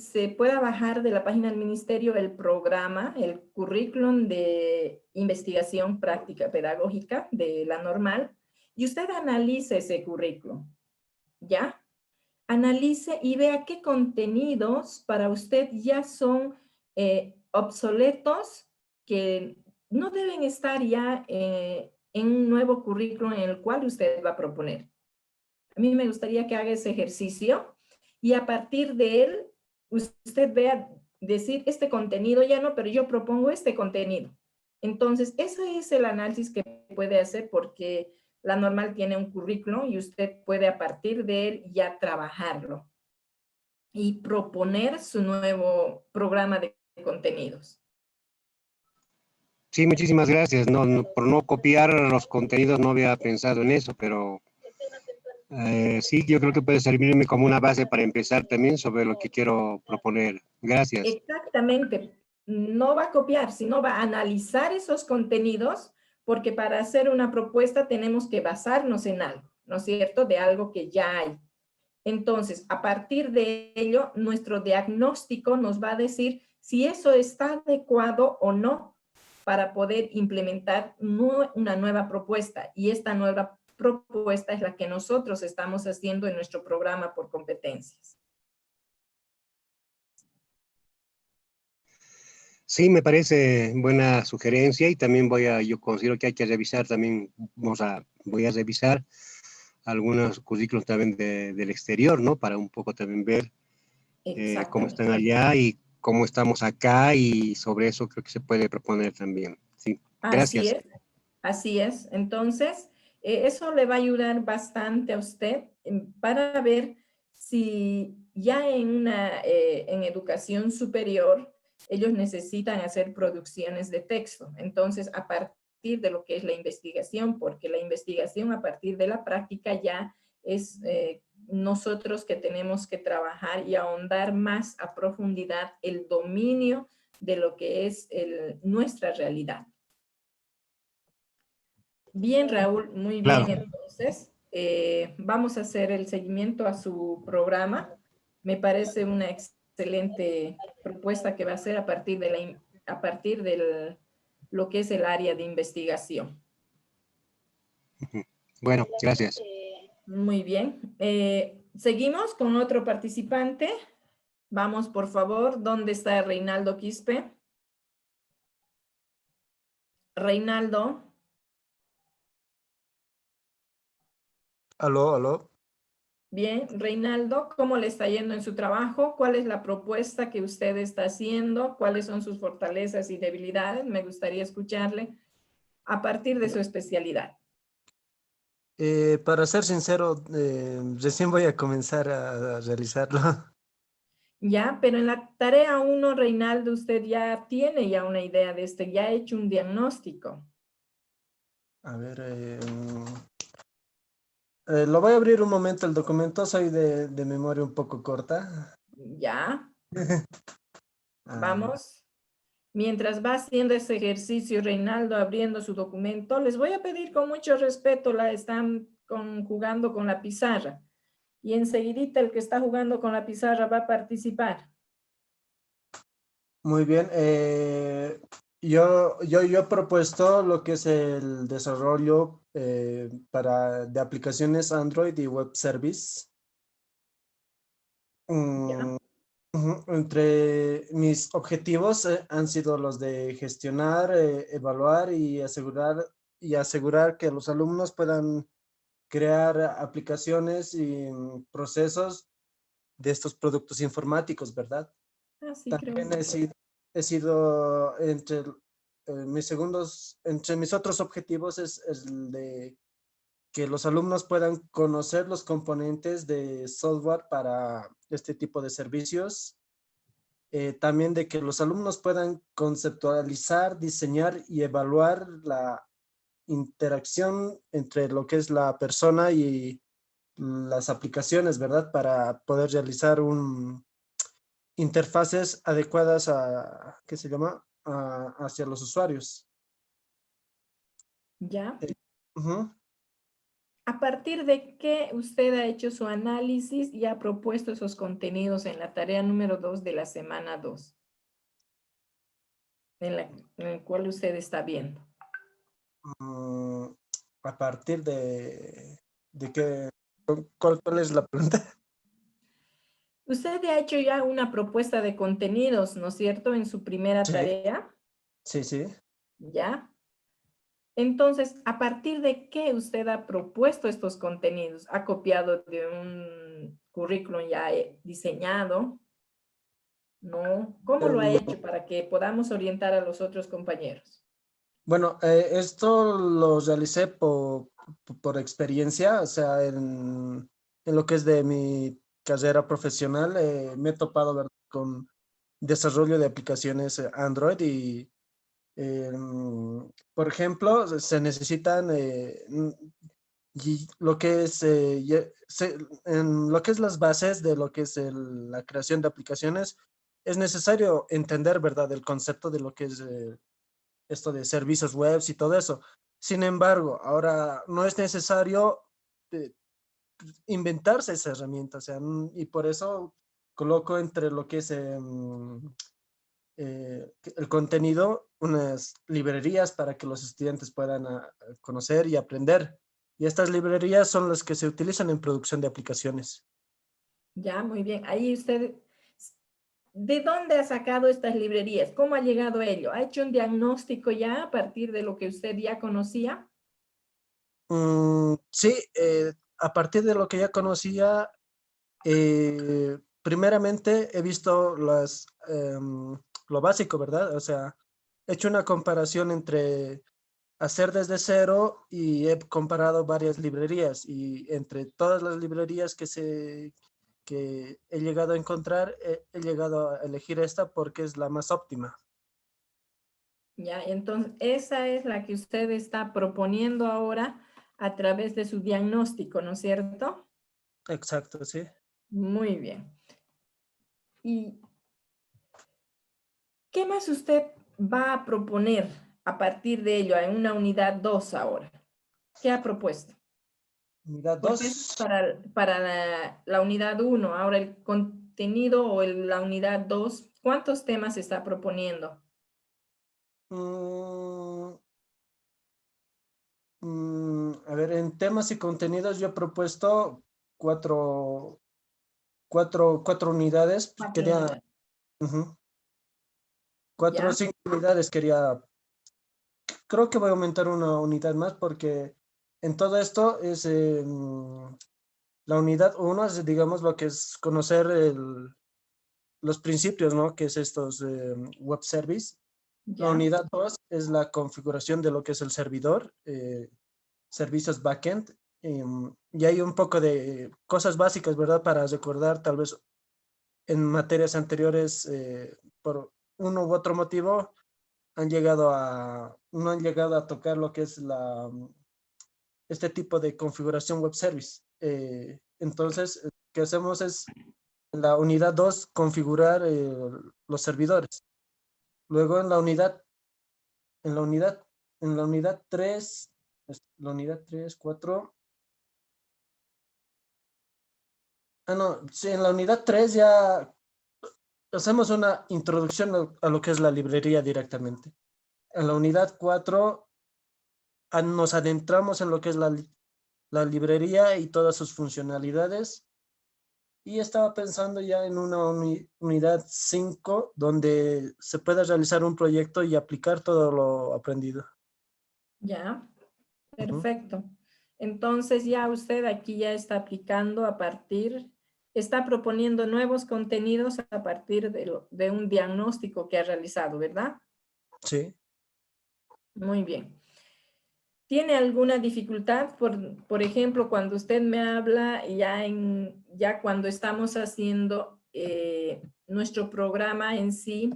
se pueda bajar de la página del ministerio el programa, el currículum de investigación práctica pedagógica de la normal, y usted analice ese currículum, ¿ya? Analice y vea qué contenidos para usted ya son obsoletos, que no deben estar ya en un nuevo currículum en el cual usted va a proponer. A mí me gustaría que haga ese ejercicio y a partir de él usted vea decir este contenido ya no, pero yo propongo este contenido. Entonces, ese es el análisis que puede hacer porque la normal tiene un currículum y usted puede a partir de él ya trabajarlo y proponer su nuevo programa de contenidos.
Sí, muchísimas gracias. Por no copiar los contenidos no había pensado en eso, pero sí, yo creo que puede servirme como una base para empezar también sobre lo que quiero proponer. Gracias.
Exactamente. No va a copiar, sino va a analizar esos contenidos, porque para hacer una propuesta tenemos que basarnos en algo, ¿no es cierto? De algo que ya hay. Entonces, a partir de ello, nuestro diagnóstico nos va a decir si eso está adecuado o no para poder implementar una nueva propuesta. Y esta nueva propuesta es la que nosotros estamos haciendo en nuestro programa por competencias.
Sí, me parece buena sugerencia y también yo considero que hay que revisar también, voy a revisar algunos currículos también del exterior, ¿no? Para un poco también ver cómo están allá y cómo estamos acá y sobre eso creo que se puede proponer también. Sí, gracias.
Así es. Entonces, eso le va a ayudar bastante a usted para ver si ya en educación superior ellos necesitan hacer producciones de texto. Entonces, a partir de lo que es la investigación, porque la investigación a partir de la práctica ya es nosotros que tenemos que trabajar y ahondar más a profundidad el dominio de lo que es nuestra realidad. Bien, Raúl, muy bien.
Claro.
Entonces, vamos a hacer el seguimiento a su programa. Me parece una excelente propuesta que va a hacer a partir de lo que es el área de investigación.
Bueno, gracias.
Muy bien. Seguimos con otro participante. Vamos, por favor. ¿Dónde está Reinaldo Quispe? Reinaldo.
Aló, aló.
Bien, Reinaldo, ¿cómo le está yendo en su trabajo? ¿Cuál es la propuesta que usted está haciendo? ¿Cuáles son sus fortalezas y debilidades? Me gustaría escucharle a partir de su especialidad.
Para ser sincero, recién voy a comenzar a realizarlo.
Ya, pero en la tarea 1, Reinaldo, usted ya tiene ya una idea de esto, ya ha hecho un diagnóstico.
A ver, lo voy a abrir un momento el documento, soy de memoria un poco corta.
Ya,
Ah,
vamos. Mientras va haciendo ese ejercicio, Reinaldo, abriendo su documento, les voy a pedir con mucho respeto, están jugando con la pizarra. Y enseguidita el que está jugando con la pizarra va a participar.
muy bien, yo he propuesto lo que es el desarrollo de aplicaciones Android y Web Service.
Ya.
Entre mis objetivos han sido los de gestionar, evaluar y asegurar que los alumnos puedan crear aplicaciones y procesos de estos productos informáticos, ¿verdad?
Así creo.
También he sido entre mis otros objetivos es el de que los alumnos puedan conocer los componentes de software para este tipo de servicios. También de que los alumnos puedan conceptualizar, diseñar y evaluar la interacción entre lo que es la persona y las aplicaciones, ¿verdad? Para poder realizar interfaces adecuadas ¿qué se llama? Hacia los usuarios.
Ya.
Ujú.
¿A partir de qué usted ha hecho su análisis y ha propuesto esos contenidos en la tarea número 2 de la semana 2? En el cual usted está viendo.
Mm, a partir de qué, ¿cuál es la pregunta?
Usted ha hecho ya una propuesta de contenidos, ¿no es cierto? En su primera
Sí,
tarea.
sí, sí.
¿Ya? Entonces, ¿a partir de qué usted ha propuesto estos contenidos? ¿Ha copiado de un currículum ya diseñado? ¿No? ¿Cómo lo ha hecho para que podamos orientar a los otros compañeros?
Bueno, esto lo realicé por experiencia, o sea, en lo que es de mi carrera profesional, me he topado, ¿verdad?, con desarrollo de aplicaciones Android y, por ejemplo, se necesitan y lo que es, en lo que es las bases de lo que es la creación de aplicaciones, es necesario entender, ¿verdad?, el concepto de lo que es esto de servicios web y todo eso. Sin embargo, ahora no es necesario eh, inventarse esa herramienta, o sea, y por eso coloco entre lo que es el contenido unas librerías para que los estudiantes puedan conocer y aprender. Y estas librerías son las que se utilizan en producción de aplicaciones.
Ya, muy bien. Ahí usted, ¿de dónde ha sacado estas librerías? ¿Cómo ha llegado a ello? ¿Ha hecho un diagnóstico ya a partir de lo que usted ya conocía?
Sí, a partir de lo que ya conocía, primeramente he visto lo básico, ¿verdad? O sea, he hecho una comparación entre hacer desde cero y he comparado varias librerías y entre todas las librerías que he llegado a encontrar, he llegado a elegir esta porque es la más óptima.
Ya, entonces esa es la que usted está proponiendo ahora a través de su diagnóstico, ¿no es cierto?
Exacto, sí.
Muy bien. ¿Y qué más usted va a proponer a partir de ello en una unidad 2 ahora? ¿Qué ha propuesto?
Unidad
Porque es
2.
para la unidad 1. Ahora el contenido o la unidad 2, ¿cuántos temas está proponiendo?
A ver, en temas y contenidos yo he propuesto cuatro unidades.
4
Quería,
unidades.
ujú, 4 o
¿Ya?
5 unidades quería. Creo que voy a aumentar una unidad más porque en todo esto es la unidad 1 es, digamos, lo que es conocer los principios, ¿no? Que es estos web service. La
¿Ya?
unidad 2 es la configuración de lo que es el servidor, servicios backend. Y hay un poco de cosas básicas, ¿verdad? Para recordar, tal vez en materias anteriores, por uno u otro motivo, no han llegado a tocar lo que es este tipo de configuración web service. Entonces, lo que hacemos es, en la unidad 2 configurar los servidores. Luego en la unidad, en la unidad 3, la unidad 3, 4. No, sí, en la unidad 3 ya hacemos una introducción a lo que es la librería directamente. En la unidad 4 nos adentramos en lo que es la librería y todas sus funcionalidades. Y estaba pensando ya en una unidad 5 donde se pueda realizar un proyecto y aplicar todo lo aprendido.
¿Ya?
Ujú.
Perfecto. Entonces ya usted aquí ya está aplicando está proponiendo nuevos contenidos a partir de un diagnóstico que ha realizado, ¿verdad?
Sí.
Muy bien. ¿Tiene alguna dificultad? Por ejemplo, cuando usted me habla ya cuando estamos haciendo nuestro programa en sí,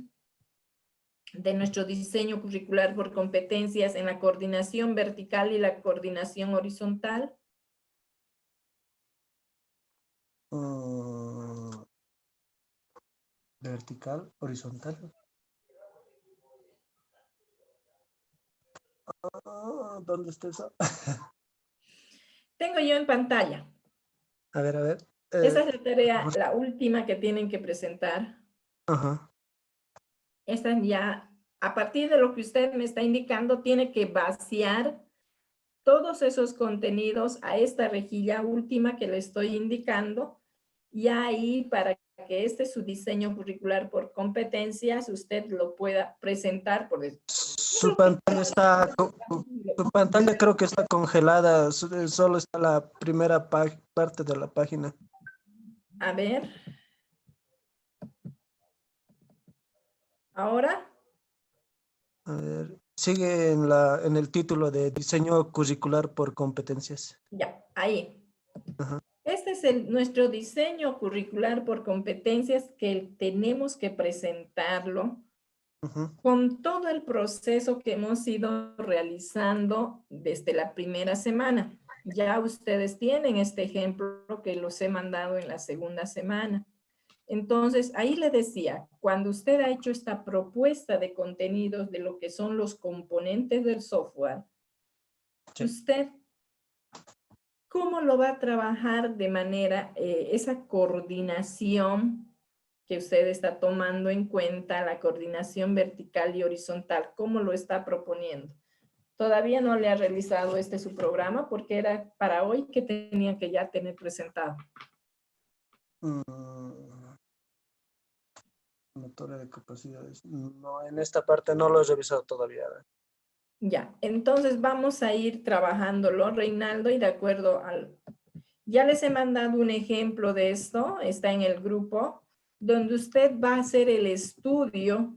de nuestro diseño curricular por competencias en la coordinación vertical y la coordinación horizontal.
Mm, vertical, horizontal. ¿Dónde está eso?
Tengo yo en pantalla.
A ver, a ver.
Esa es la tarea,
Vamos.
la última que tienen que presentar.
Ajá.
Esta ya, a partir de lo que usted me está indicando, tiene que vaciar todos esos contenidos a esta rejilla última que le estoy indicando, y ahí para que su diseño curricular por competencias usted lo pueda presentar por
Su pantalla su pantalla creo que está congelada, solo está la primera parte de la página.
A ver. Ahora.
A ver, sigue en el título de diseño curricular por competencias.
Ya, ahí.
Ajá.
Este es nuestro diseño curricular por competencias que tenemos que presentarlo
Ujú.
con todo el proceso que hemos ido realizando desde la primera semana. Ya ustedes tienen este ejemplo que los he mandado en la segunda semana. Entonces, ahí le decía, cuando usted ha hecho esta propuesta de contenidos de lo que son los componentes del software,
Sí.
usted, ¿cómo lo va a trabajar de manera, esa coordinación que usted está tomando en cuenta, la coordinación vertical y horizontal, cómo lo está proponiendo? Todavía no le ha realizado su programa porque era para hoy que tenía que ya tener presentado.
Motor de capacidades. No, en esta parte no lo he revisado todavía.
Ya, entonces vamos a ir trabajándolo, Reinaldo, y de acuerdo ya les he mandado un ejemplo de esto, está en el grupo, donde usted va a hacer el estudio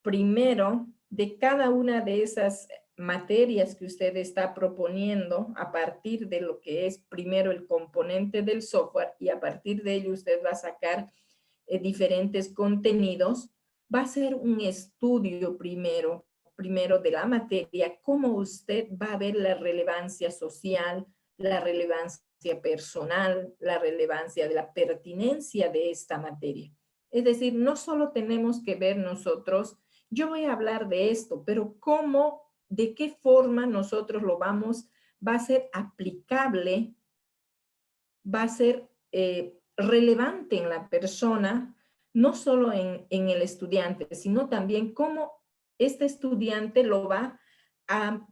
primero de cada una de esas materias que usted está proponiendo a partir de lo que es primero el componente del software, y a partir de ello usted va a sacar diferentes contenidos. Va a ser un estudio primero de la materia, cómo usted va a ver la relevancia social, la relevancia personal, la relevancia de la pertinencia de esta materia. Es decir, no solo tenemos que ver nosotros, yo voy a hablar de esto, pero cómo, de qué forma nosotros lo va a ser aplicable, va a ser relevante en la persona, no solo en el estudiante, sino también cómo este estudiante lo va a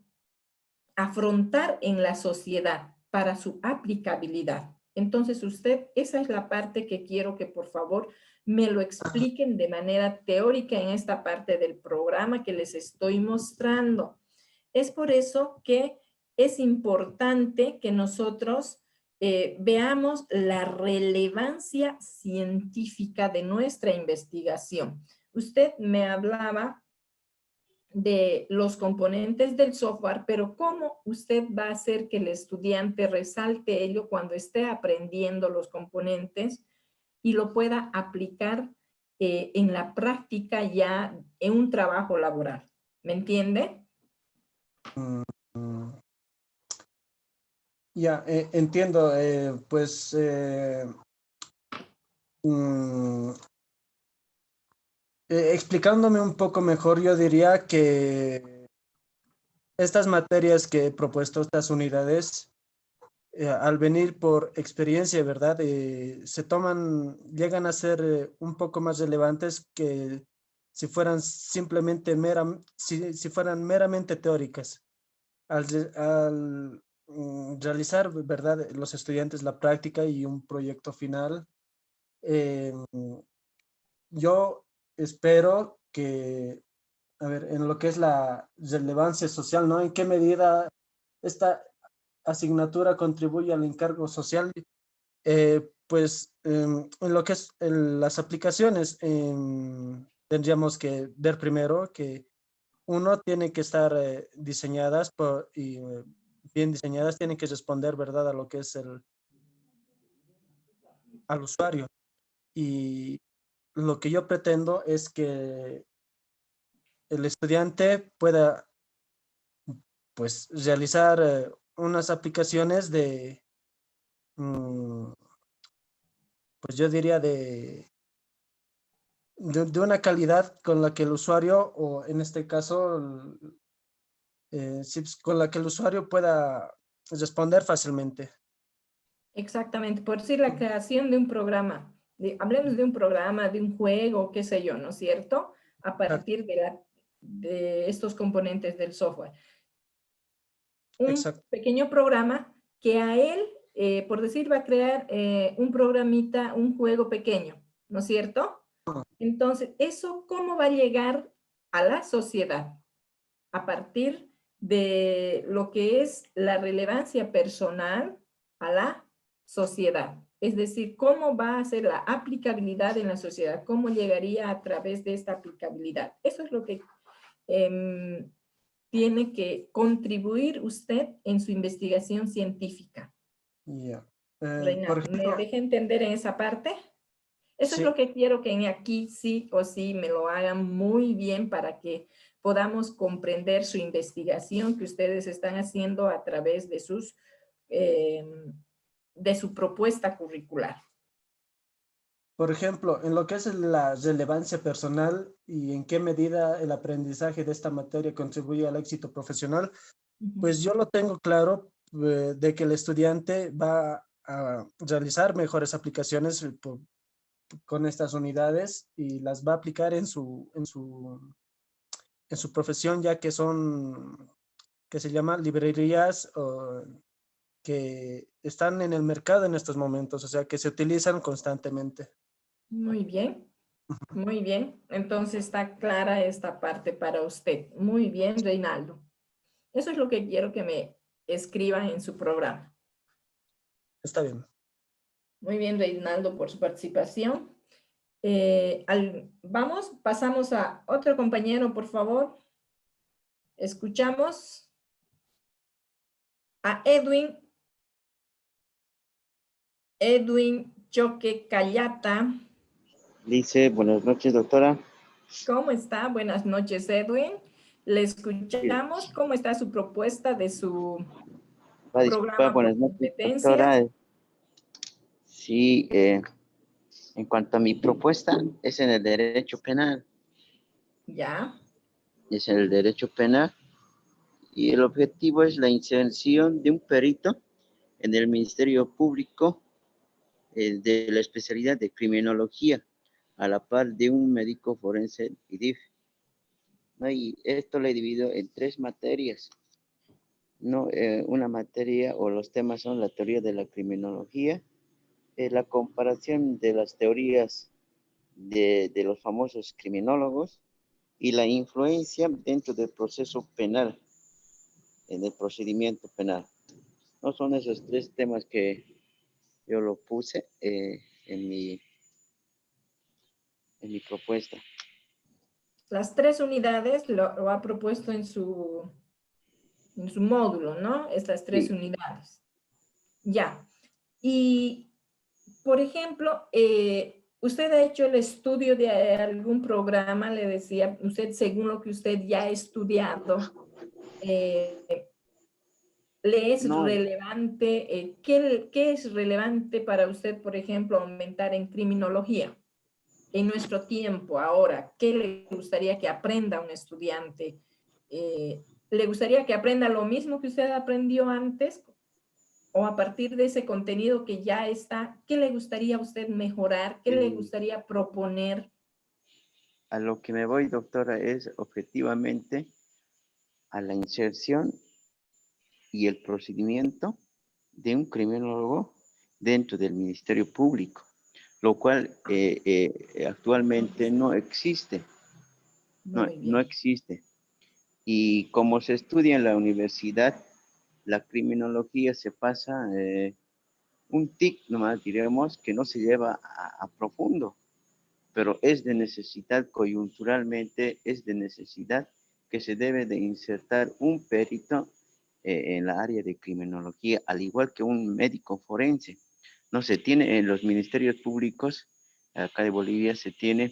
afrontar en la sociedad para su aplicabilidad. Entonces usted, esa es la parte que quiero que por favor me lo expliquen de manera teórica en esta parte del programa que les estoy mostrando. Es por eso que es importante que nosotros veamos la relevancia científica de nuestra investigación. Usted me hablaba de los componentes del software, pero ¿cómo usted va a hacer que el estudiante resalte ello cuando esté aprendiendo los componentes y lo pueda aplicar en la práctica ya en un trabajo laboral? ¿Me entiende?
Ya, entiendo, explicándome un poco mejor, yo diría que estas materias que he propuesto, estas unidades, al venir por experiencia, ¿verdad? Llegan a ser un poco más relevantes que si fueran simplemente si fueran meramente teóricas. Al realizar, ¿verdad?, los estudiantes la práctica y un proyecto final, yo espero que, a ver, en lo que es la relevancia social, ¿no? ¿En qué medida esta asignatura contribuye al encargo social? En lo que es las aplicaciones, tendríamos que ver primero que uno tiene que estar diseñadas bien diseñadas, tienen que responder, ¿verdad?, a lo que es al usuario. Y lo que yo pretendo es que el estudiante pueda, pues, realizar unas aplicaciones pues yo diría de una calidad con la que el usuario, o en este caso, con la que el usuario pueda responder fácilmente.
Exactamente, por decir la creación de un programa. Hablemos de un programa, de un juego, qué sé yo, ¿no es cierto? A partir de estos componentes del software. Un
Exacto.
pequeño programa que a él, por decir, va a crear un programita, un juego pequeño, ¿no es cierto? Entonces, ¿eso cómo va a llegar a la sociedad? A partir de lo que es la relevancia personal a la sociedad. Es decir, ¿cómo va a ser la aplicabilidad en la sociedad? ¿Cómo llegaría a través de esta aplicabilidad? Eso es lo que tiene que contribuir usted en su investigación científica.
Yeah.
Reina, ¿me deja entender en esa parte? Eso
sí.
es lo que quiero que en aquí sí o sí me lo hagan muy bien para que podamos comprender su investigación que ustedes están haciendo a través de de su propuesta curricular.
Por ejemplo, en lo que es la relevancia personal y en qué medida el aprendizaje de esta materia contribuye al éxito profesional, pues yo lo tengo claro de que el estudiante va a realizar mejores aplicaciones con estas unidades y las va a aplicar en su profesión, ya que que se llaman librerías que están en el mercado en estos momentos, o sea, que se utilizan constantemente.
Muy bien, muy bien. Entonces está clara esta parte para usted. Muy bien, Reinaldo. Eso es lo que quiero que me escriban en su programa.
Está bien.
Muy bien, Reinaldo, por su participación. Pasamos a otro compañero, por favor. Escuchamos a Edwin Choque Callata.
Dice, buenas noches, doctora.
¿Cómo está? Buenas noches, Edwin. Le escuchamos. ¿Cómo está su propuesta de su programa
Buenas
por
noches,
competencias?
doctora. Sí, en cuanto a mi propuesta, es en el derecho penal.
¿Ya?
Es en el derecho penal. Y el objetivo es la inserción de un perito en el Ministerio Público de la especialidad de criminología, a la par de un médico forense IDIF. ¿No? Y esto lo he dividido en 3 materias. ¿No? Una materia o los temas son la teoría de la criminología, la comparación de las teorías de los famosos criminólogos y la influencia dentro del proceso penal, en el procedimiento penal. No son esos 3 temas que yo lo puse en mi propuesta.
Las 3 unidades lo ha propuesto en su módulo, ¿no? Estas 3
Sí.
unidades. Ya. Y, por ejemplo, usted ha hecho el estudio de algún programa, le decía, usted, según lo que usted ya ha estudiado, ¿le es
No,
relevante? ¿Qué es relevante para usted, por ejemplo, aumentar en criminología? En nuestro tiempo, ahora, ¿qué le gustaría que aprenda un estudiante? ¿Le gustaría que aprenda lo mismo que usted aprendió antes? ¿O a partir de ese contenido que ya está, qué le gustaría a usted mejorar? ¿Qué le gustaría proponer?
a lo que me voy, doctora, es objetivamente a la inserción y el procedimiento de un criminólogo dentro del Ministerio Público, lo cual actualmente no existe.
Muy
No
bien.
existe. Y como se estudia en la universidad, la criminología se pasa un tic nomás, diremos, que no se lleva a profundo, pero es de necesidad coyunturalmente, es de necesidad que se debe de insertar un perito en la área de criminología, al igual que un médico forense. No se tiene en los ministerios públicos, acá de Bolivia se tiene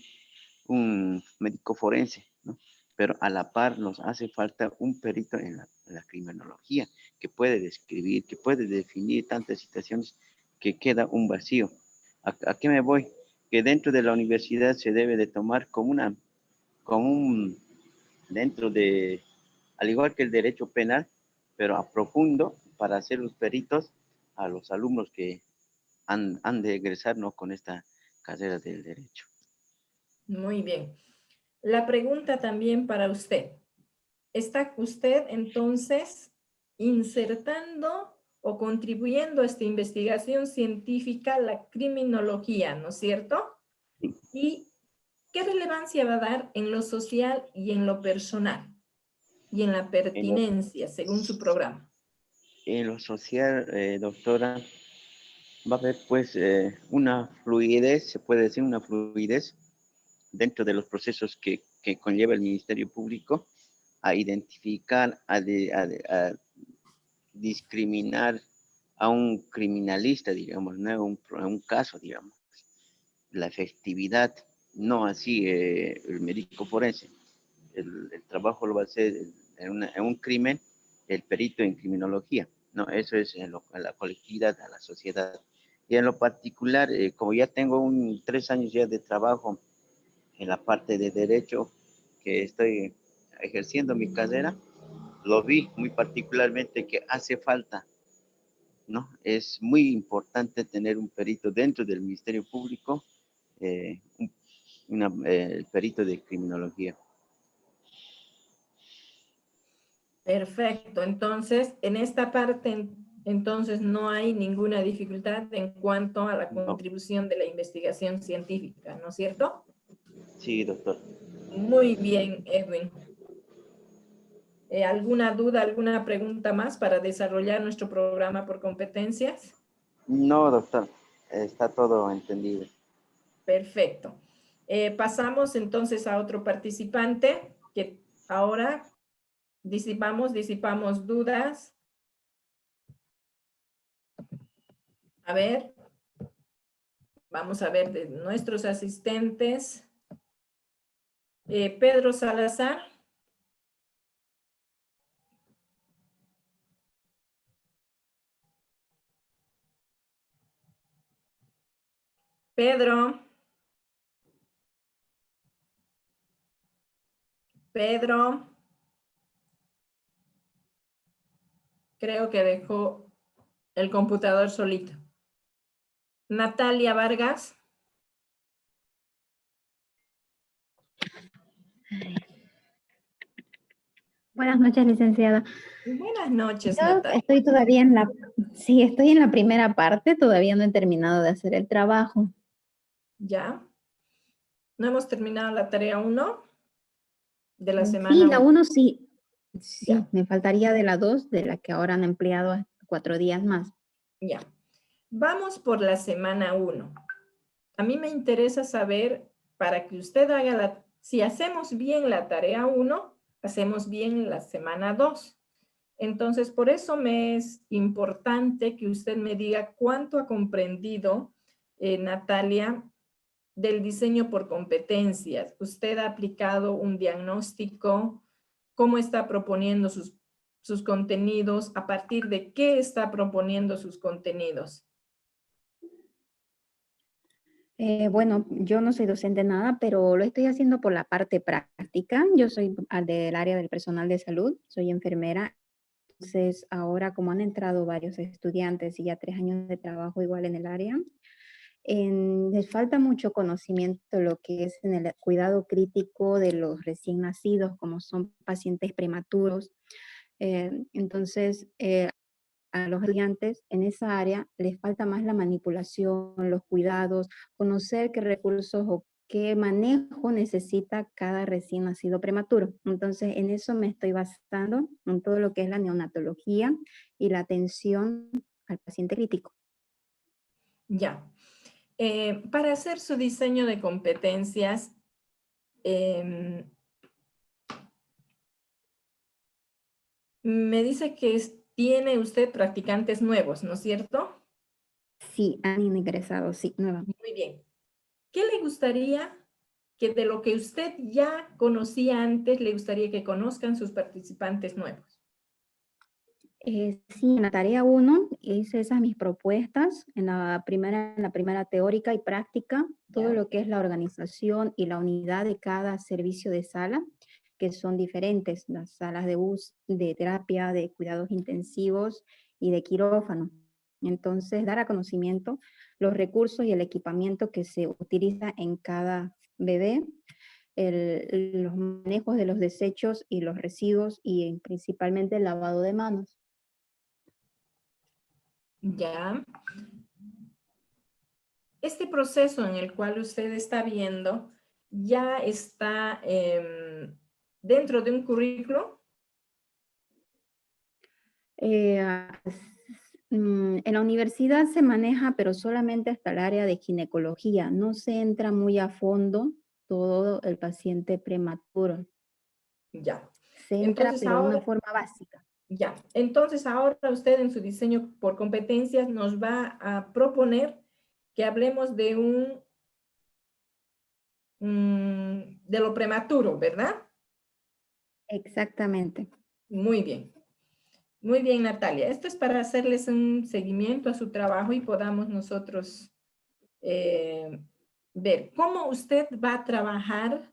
un médico forense, ¿no? Pero a la par nos hace falta un perito en la criminología que puede describir, que puede definir tantas situaciones que queda un vacío. ¿A qué me voy? Que dentro de la universidad se debe de tomar dentro de, al igual que el derecho penal, pero a profundo para hacer los peritos a los alumnos que han de egresar, ¿no? Con esta carrera del derecho.
Muy bien. La pregunta también para usted. ¿Está usted entonces insertando o contribuyendo a esta investigación científica, la criminología, ¿no es cierto? ¿Y qué relevancia va a dar en lo social y en lo personal? Y en la pertinencia, según su programa.
En lo social, doctora, va a haber pues una fluidez, se puede decir una fluidez dentro de los procesos que conlleva el Ministerio Público a identificar, a discriminar a un criminalista, digamos, ¿no? A un caso, digamos. La efectividad, no así el médico forense. El trabajo lo va a hacer en un crimen el perito en criminología. No, eso es en la colectividad, a la sociedad. Y en lo particular, como ya tengo 3 años ya de trabajo en la parte de derecho, que estoy ejerciendo mi carrera, lo vi muy particularmente que hace falta, ¿no? Es muy importante tener un perito dentro del Ministerio Público, el perito de criminología.
Perfecto. Entonces, en esta parte, entonces no hay ninguna dificultad en cuanto a la
No.
contribución de la investigación científica, ¿no es cierto?
Sí, doctor.
Muy bien, Edwin. ¿Alguna duda, alguna pregunta más para desarrollar nuestro programa por competencias?
No, doctor, está todo entendido.
Perfecto. Pasamos entonces a otro participante que ahora disipamos dudas. A ver, vamos a ver de nuestros asistentes. Pedro Salazar. Pedro. Pedro. Creo que dejó el computador solito. Natalia Vargas.
Buenas noches, licenciada.
Buenas noches,
Yo
Natalia.
estoy todavía en sí, estoy en la primera parte, todavía no he terminado de hacer el trabajo.
¿Ya? ¿No hemos terminado la tarea 1 de la
Sí,
semana
la
1?
1 sí. Sí,
Ya.
me faltaría de la 2, de la que ahora han empleado 4 días más.
Ya. Vamos por la semana 1. A mí me interesa saber, para que usted haga si hacemos bien la tarea 1, hacemos bien la semana 2. Entonces, por eso me es importante que usted me diga cuánto ha comprendido, Natalia, del diseño por competencias. ¿Usted ha aplicado un diagnóstico? ¿Cómo está proponiendo sus contenidos? ¿A partir de qué está proponiendo sus contenidos?
Bueno, yo no soy docente nada, pero lo estoy haciendo por la parte práctica. Yo soy del área del personal de salud, soy enfermera. Entonces, ahora como han entrado varios estudiantes y ya 3 años de trabajo igual en el área, les falta mucho conocimiento de lo que es en el cuidado crítico de los recién nacidos, como son pacientes prematuros. Entonces, a los estudiantes en esa área les falta más la manipulación, los cuidados, conocer qué recursos o qué manejo necesita cada recién nacido prematuro. Entonces, en eso me estoy basando, en todo lo que es la neonatología y la atención al paciente crítico.
Ya. Para hacer su diseño de competencias, me dice que tiene usted practicantes nuevos, ¿no es cierto?
Sí, han ingresado, sí, nuevamente.
Muy bien. ¿Qué le gustaría que de lo que usted ya conocía antes, le gustaría que conozcan sus participantes nuevos?
Sí, en la tarea 1 hice esas mis propuestas, en la primera teórica y práctica, todo
Ya.
lo que es la organización y la unidad de cada servicio de sala, que son diferentes, las salas de terapia, de cuidados intensivos y de quirófano. Entonces, dar a conocimiento los recursos y el equipamiento que se utiliza en cada bebé, los manejos de los desechos y los residuos y principalmente el lavado de manos.
Ya. Este proceso en el cual usted está viendo ya está dentro de un currículo.
En la universidad se maneja, pero solamente hasta el área de ginecología. No se entra muy a fondo todo el paciente prematuro.
Ya.
Se entra,
Entonces
pero de una
ahora,
forma básica.
ya. Entonces ahora usted en su diseño por competencias nos va a proponer que hablemos de de lo prematuro, ¿verdad?
Exactamente.
Muy bien. Muy bien, Natalia. Esto es para hacerles un seguimiento a su trabajo y podamos nosotros ver cómo usted va a trabajar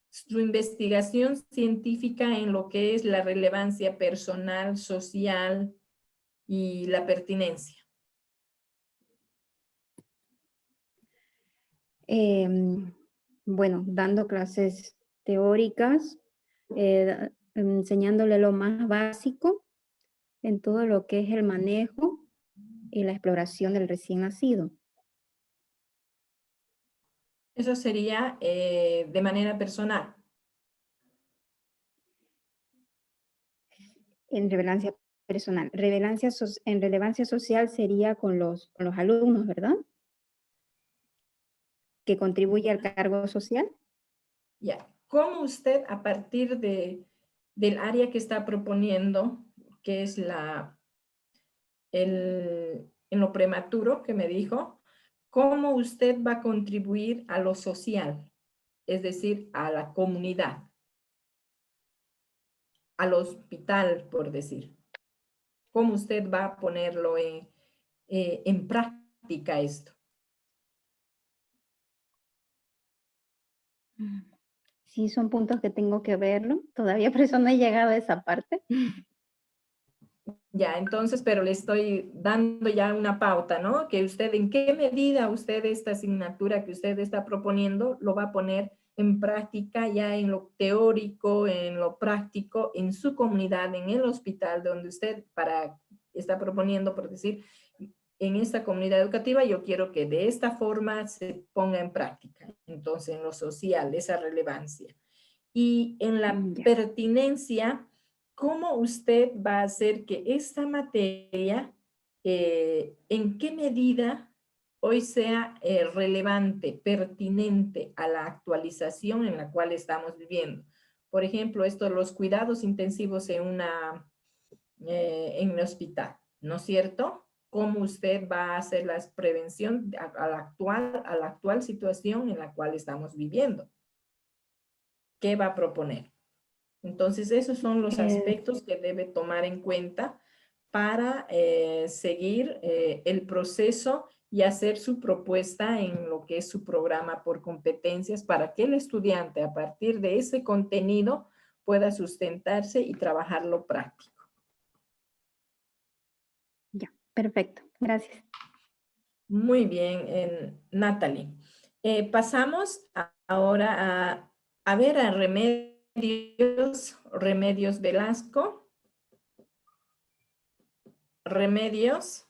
su investigación científica en lo que es la relevancia personal, social y la pertinencia.
Bueno, dando clases teóricas, enseñándole lo más básico en todo lo que es el manejo y la exploración del recién nacido.
Eso sería de manera personal.
En relevancia personal. En relevancia social sería con los alumnos, ¿verdad? Que contribuye al cargo social.
Ya. ¿Cómo usted a partir del área que está proponiendo, que es en lo prematuro que me dijo, cómo usted va a contribuir a lo social, es decir, a la comunidad, al hospital, por decir? ¿Cómo usted va a ponerlo en práctica esto?
Sí, son puntos que tengo que verlo. Todavía por eso no he llegado a esa parte.
Ya, entonces, pero le estoy dando ya una pauta, ¿no? Que usted, en qué medida usted esta asignatura que usted está proponiendo lo va a poner en práctica ya en lo teórico, en lo práctico, en su comunidad, en el hospital donde usted está proponiendo, por decir, en esta comunidad educativa yo quiero que de esta forma se ponga en práctica. Entonces, en lo social, esa relevancia. Y en la
Ya.
pertinencia, ¿cómo usted va a hacer que esta materia, en qué medida hoy sea relevante, pertinente a la actualización en la cual estamos viviendo? Por ejemplo, los cuidados intensivos en el hospital, ¿no es cierto? ¿Cómo usted va a hacer la prevención a la actual situación en la cual estamos viviendo? ¿Qué va a proponer? Entonces, esos son los aspectos que debe tomar en cuenta para seguir el proceso y hacer su propuesta en lo que es su programa por competencias para que el estudiante, a partir de ese contenido, pueda sustentarse y trabajarlo práctico.
Ya, perfecto. Gracias.
Muy bien, Natalie. Pasamos ahora a ver a Remedios Velasco. Remedios.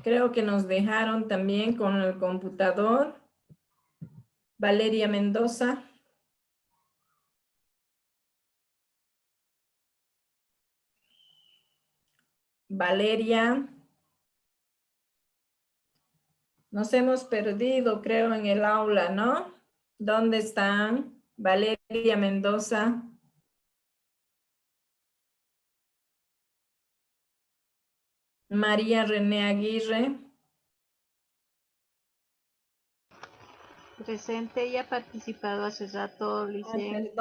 Creo que nos dejaron también con el computador. Valeria Mendoza. Valeria. Nos hemos perdido, creo, en el aula, ¿no? ¿Dónde están? Valeria Mendoza. María René Aguirre.
Presente, ella ha participado hace rato, Licen.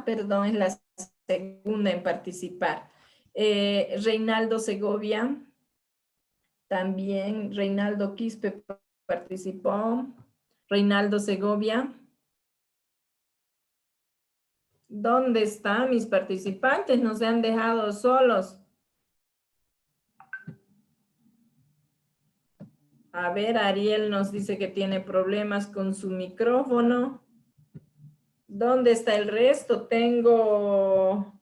Perdón, es la segunda en participar. Reinaldo Segovia. También Reinaldo Quispe participó. Reinaldo Segovia. ¿Dónde están mis participantes? Nos han dejado solos. A ver, Ariel nos dice que tiene problemas con su micrófono. ¿Dónde está el resto? Tengo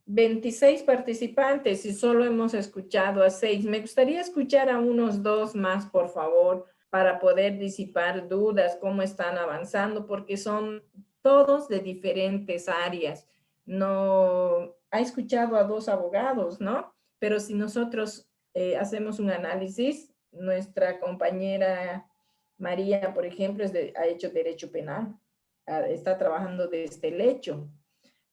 26 participantes y solo hemos escuchado a 6. Me gustaría escuchar a unos 2 más, por favor, para poder disipar dudas, cómo están avanzando, porque son todos de diferentes áreas. No ha escuchado a 2 abogados, ¿no? Pero si nosotros hacemos un análisis, nuestra compañera María, por ejemplo, ha hecho derecho penal, está trabajando desde el hecho.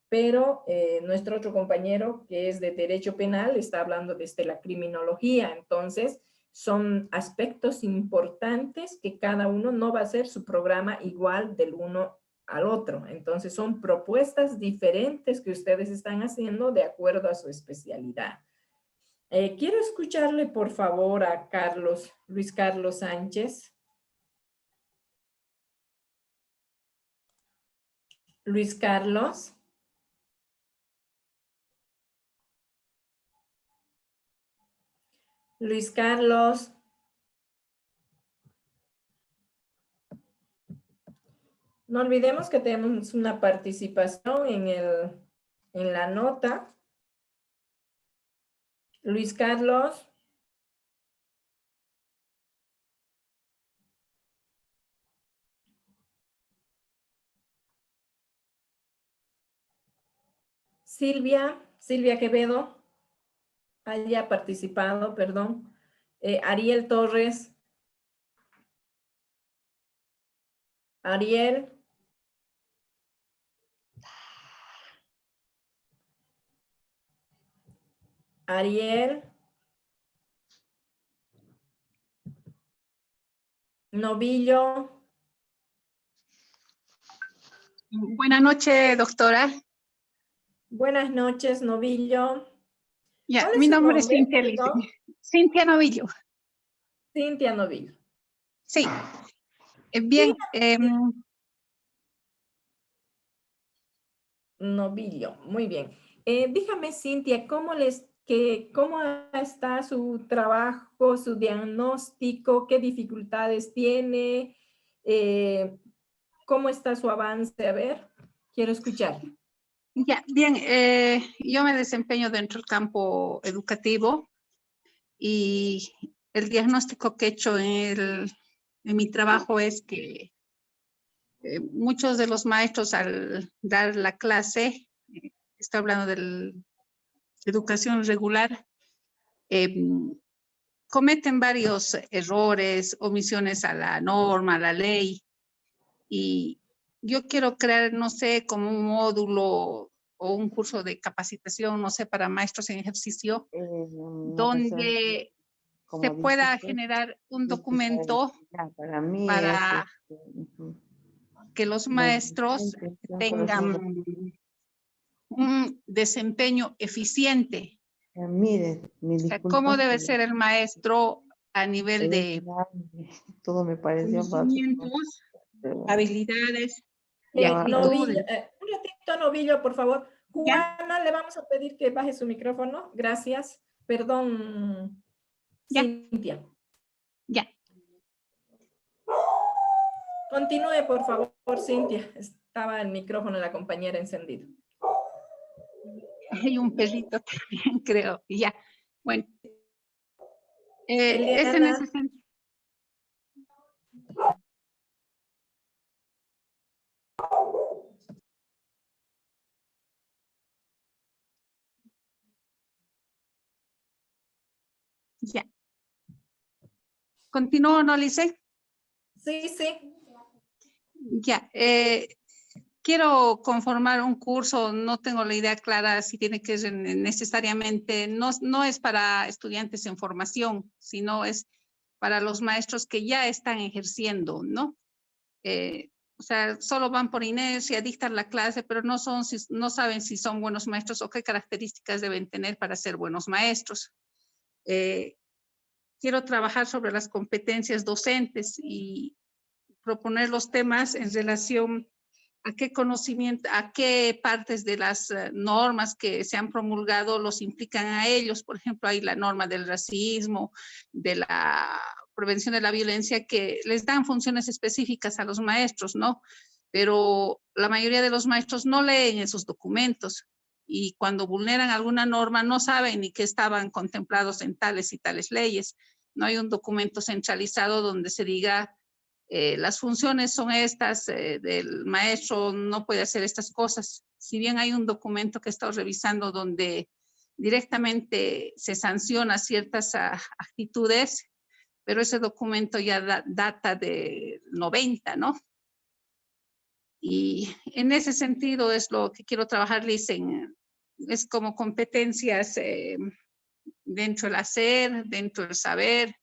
Pero nuestro otro compañero, que es de Derecho Penal, está hablando desde la criminología. Entonces, son aspectos importantes que cada uno no va a hacer su programa igual del uno al otro. Entonces, son propuestas diferentes que ustedes están haciendo de acuerdo a su especialidad. Quiero escucharle, por favor, a Luis Carlos Sánchez. Luis Carlos. Luis Carlos. No olvidemos que tenemos una participación en la nota. Luis Carlos. Silvia Quevedo. Haya participado, perdón. Ariel Torres. Ariel. Novillo.
Buenas noches, doctora.
Buenas noches, Novillo.
Ya,
¿Cuál es
mi
su
nombre es
nombre,
Cintia
perdón?
Lice. Cintia Novillo.
Cintia Novillo.
Sí. Bien,
Novillo, muy bien. Dígame, Cintia, ¿cómo está su trabajo, su diagnóstico? ¿Qué dificultades tiene? ¿Cómo está su avance? A ver, quiero escuchar.
ya, bien, yo me desempeño dentro del campo educativo y el diagnóstico que he hecho en mi trabajo es que muchos de los maestros al dar la clase, estoy hablando de educación regular, cometen varios errores, omisiones a la norma, a la ley, y yo quiero crear, no sé, como un módulo o un curso de capacitación, no sé, para maestros en ejercicio, donde se pueda generar un documento para que los maestros tengan un desempeño eficiente. O sea, ¿cómo debe ser el maestro a nivel de conocimientos, habilidades y
Novillo,
actitudes?
un ratito, Novillo, por favor.
Ya,
Juana, le vamos a pedir que baje su micrófono. Gracias. Perdón,
ya,
Cintia.
ya.
Continúe, por favor, Cintia. Estaba el micrófono de la compañera encendido.
Hay un perrito también, creo. Ya, bueno. Es en
Eliana.
ese sentido. Ya. ¿Continúo, no, Lice?
Sí, sí.
Ya. Quiero conformar un curso, no tengo la idea clara si tiene que ser necesariamente, no es para estudiantes en formación, sino es para los maestros que ya están ejerciendo, ¿no? O sea, solo van por inercia, dictan la clase, pero no saben si son buenos maestros o qué características deben tener para ser buenos maestros. Quiero trabajar sobre las competencias docentes y proponer los temas en relación a qué conocimiento, a qué partes de las normas que se han promulgado los implican a ellos. Por ejemplo, hay la norma del racismo, de la prevención de la violencia, que les dan funciones específicas a los maestros, ¿no? Pero la mayoría de los maestros no leen esos documentos y cuando vulneran alguna norma no saben ni que estaban contemplados en tales y tales leyes. No hay un documento centralizado donde se diga las funciones son estas, del maestro no puede hacer estas cosas. Si bien hay un documento que he estado revisando donde directamente se sanciona ciertas actitudes, pero ese documento ya data de 90, ¿no? Y en ese sentido es lo que quiero trabajar, Lisen, es como competencias dentro del hacer, dentro del saber,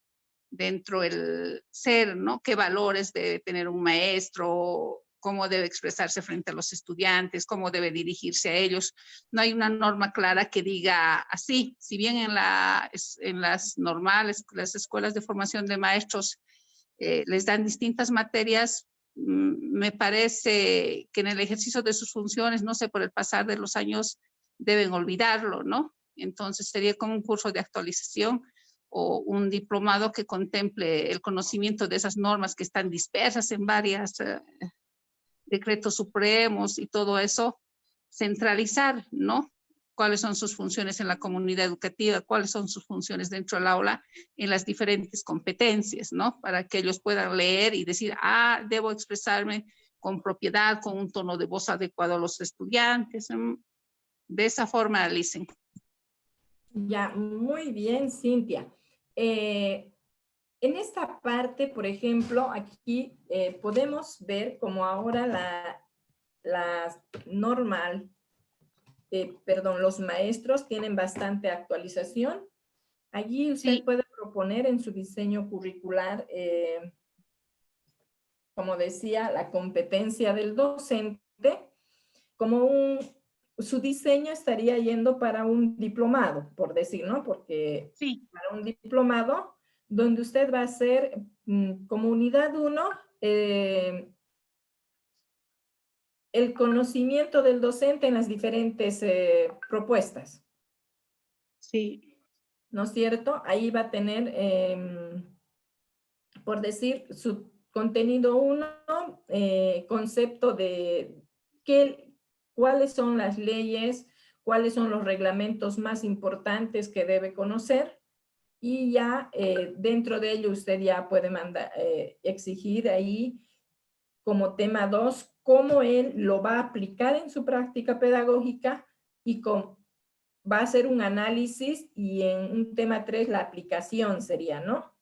dentro del ser, ¿no? ¿Qué valores debe tener un maestro? ¿Cómo debe expresarse frente a los estudiantes? ¿Cómo debe dirigirse a ellos? No hay una norma clara que diga así. Si bien en las normales, las escuelas de formación de maestros les dan distintas materias, me parece que en el ejercicio de sus funciones, no sé, por el pasar de los años, deben olvidarlo, ¿no? Entonces sería como un curso de actualización o un diplomado que contemple el conocimiento de esas normas que están dispersas en varios decretos supremos y todo eso, centralizar, ¿no? Cuáles son sus funciones en la comunidad educativa, cuáles son sus funciones dentro del aula en las diferentes competencias, ¿no? Para que ellos puedan leer y decir, debo expresarme con propiedad, con un tono de voz adecuado a los estudiantes. De esa forma, Alicia.
Ya, muy bien, Cintia. En esta parte, por ejemplo, aquí podemos ver como ahora la normal, los maestros tienen bastante actualización. Allí usted puede proponer en su diseño curricular, como decía, la competencia del docente como su diseño estaría yendo para un diplomado, por decir, ¿no? Porque
Sí.
para un diplomado donde usted va a hacer como unidad 1 el conocimiento del docente en las diferentes propuestas.
Sí.
¿No es cierto? Ahí va a tener, por decir, su contenido 1, concepto de cuáles son las leyes, cuáles son los reglamentos más importantes que debe conocer, y ya dentro de ello usted ya puede exigir ahí como tema 2 cómo él lo va a aplicar en su práctica pedagógica y va a hacer un análisis, y en un tema 3 la aplicación sería, ¿no?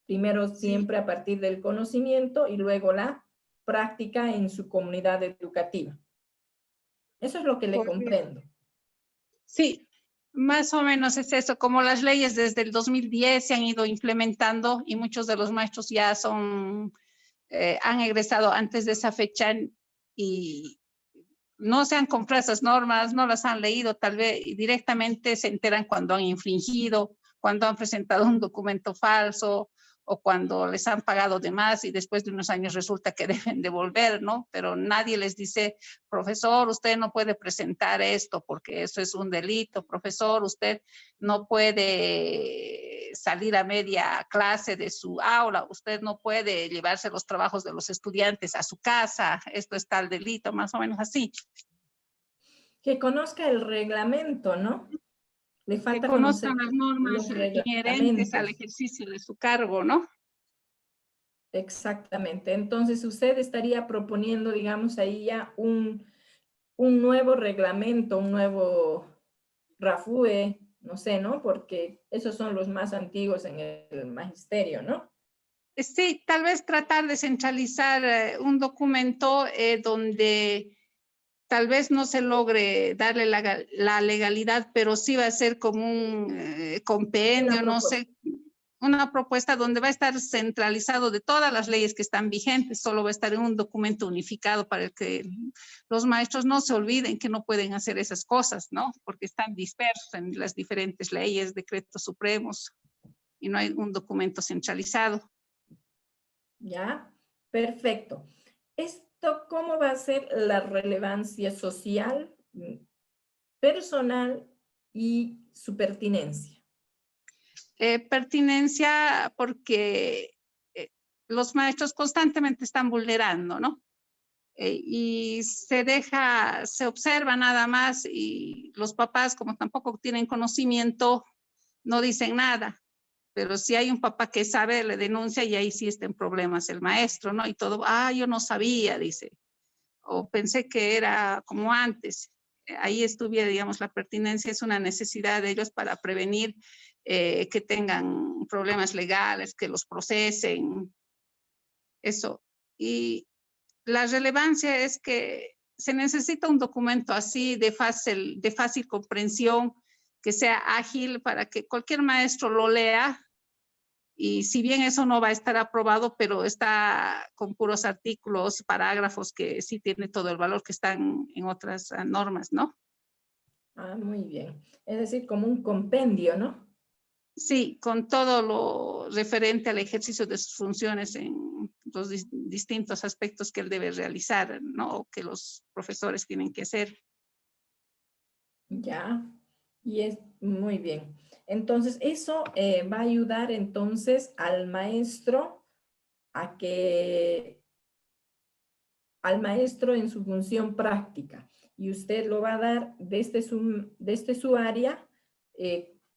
Primero siempre a partir del conocimiento y luego la práctica en su comunidad educativa. Eso es lo que le comprendo.
Sí, más o menos es eso. Como las leyes desde el 2010 se han ido implementando y muchos de los maestros ya han egresado antes de esa fecha y no se han comprado esas normas, no las han leído, tal vez y directamente se enteran cuando han infringido, cuando han presentado un documento falso o cuando les han pagado de más y después de unos años resulta que deben devolver, ¿no? Pero nadie les dice, profesor, usted no puede presentar esto porque eso es un delito, profesor, usted no puede salir a media clase de su aula, usted no puede llevarse los trabajos de los estudiantes a su casa, esto es tal delito, más o menos así.
Que conozca el reglamento, ¿no? Le falta
que conozcan
conocer
las normas
los
inherentes al
reglamentos.
ejercicio de su cargo, ¿no?
Exactamente. Entonces usted estaría proponiendo, digamos, ahí ya un nuevo reglamento, un nuevo RAFUE, no sé, ¿no? Porque esos son los más antiguos en el magisterio, ¿no?
Sí, tal vez tratar de centralizar un documento donde tal vez no se logre darle la legalidad, pero sí va a ser como un compendio, no sé, una propuesta donde va a estar centralizado de todas las leyes que están vigentes, solo va a estar en un documento unificado para que los maestros no se olviden que no pueden hacer esas cosas, ¿no? Porque están dispersos en las diferentes leyes, decretos supremos, y no hay un documento centralizado.
Ya, perfecto. ¿Esto cómo va a ser la relevancia social, personal y su pertinencia?
Pertinencia porque los maestros constantemente están vulnerando, ¿no? Y se observa nada más y los papás, como tampoco tienen conocimiento, no dicen nada. Pero si hay un papá que sabe, le denuncia y ahí sí está en problemas el maestro, ¿no? Y todo, yo no sabía, dice, o pensé que era como antes. Ahí estuviera, digamos, la pertinencia es una necesidad de ellos para prevenir que tengan problemas legales, que los procesen, eso. Y la relevancia es que se necesita un documento así de fácil comprensión, que sea ágil para que cualquier maestro lo lea. Y si bien eso no va a estar aprobado, pero está con puros artículos, parágrafos que sí tiene todo el valor que están en otras normas, ¿no?
Muy bien. Es decir, como un compendio, ¿no?
Sí, con todo lo referente al ejercicio de sus funciones en los distintos aspectos que él debe realizar, ¿no? O que los profesores tienen que hacer.
Ya, y es muy bien. Entonces, eso va a ayudar entonces al maestro al maestro en su función práctica. Y usted lo va a dar desde su área,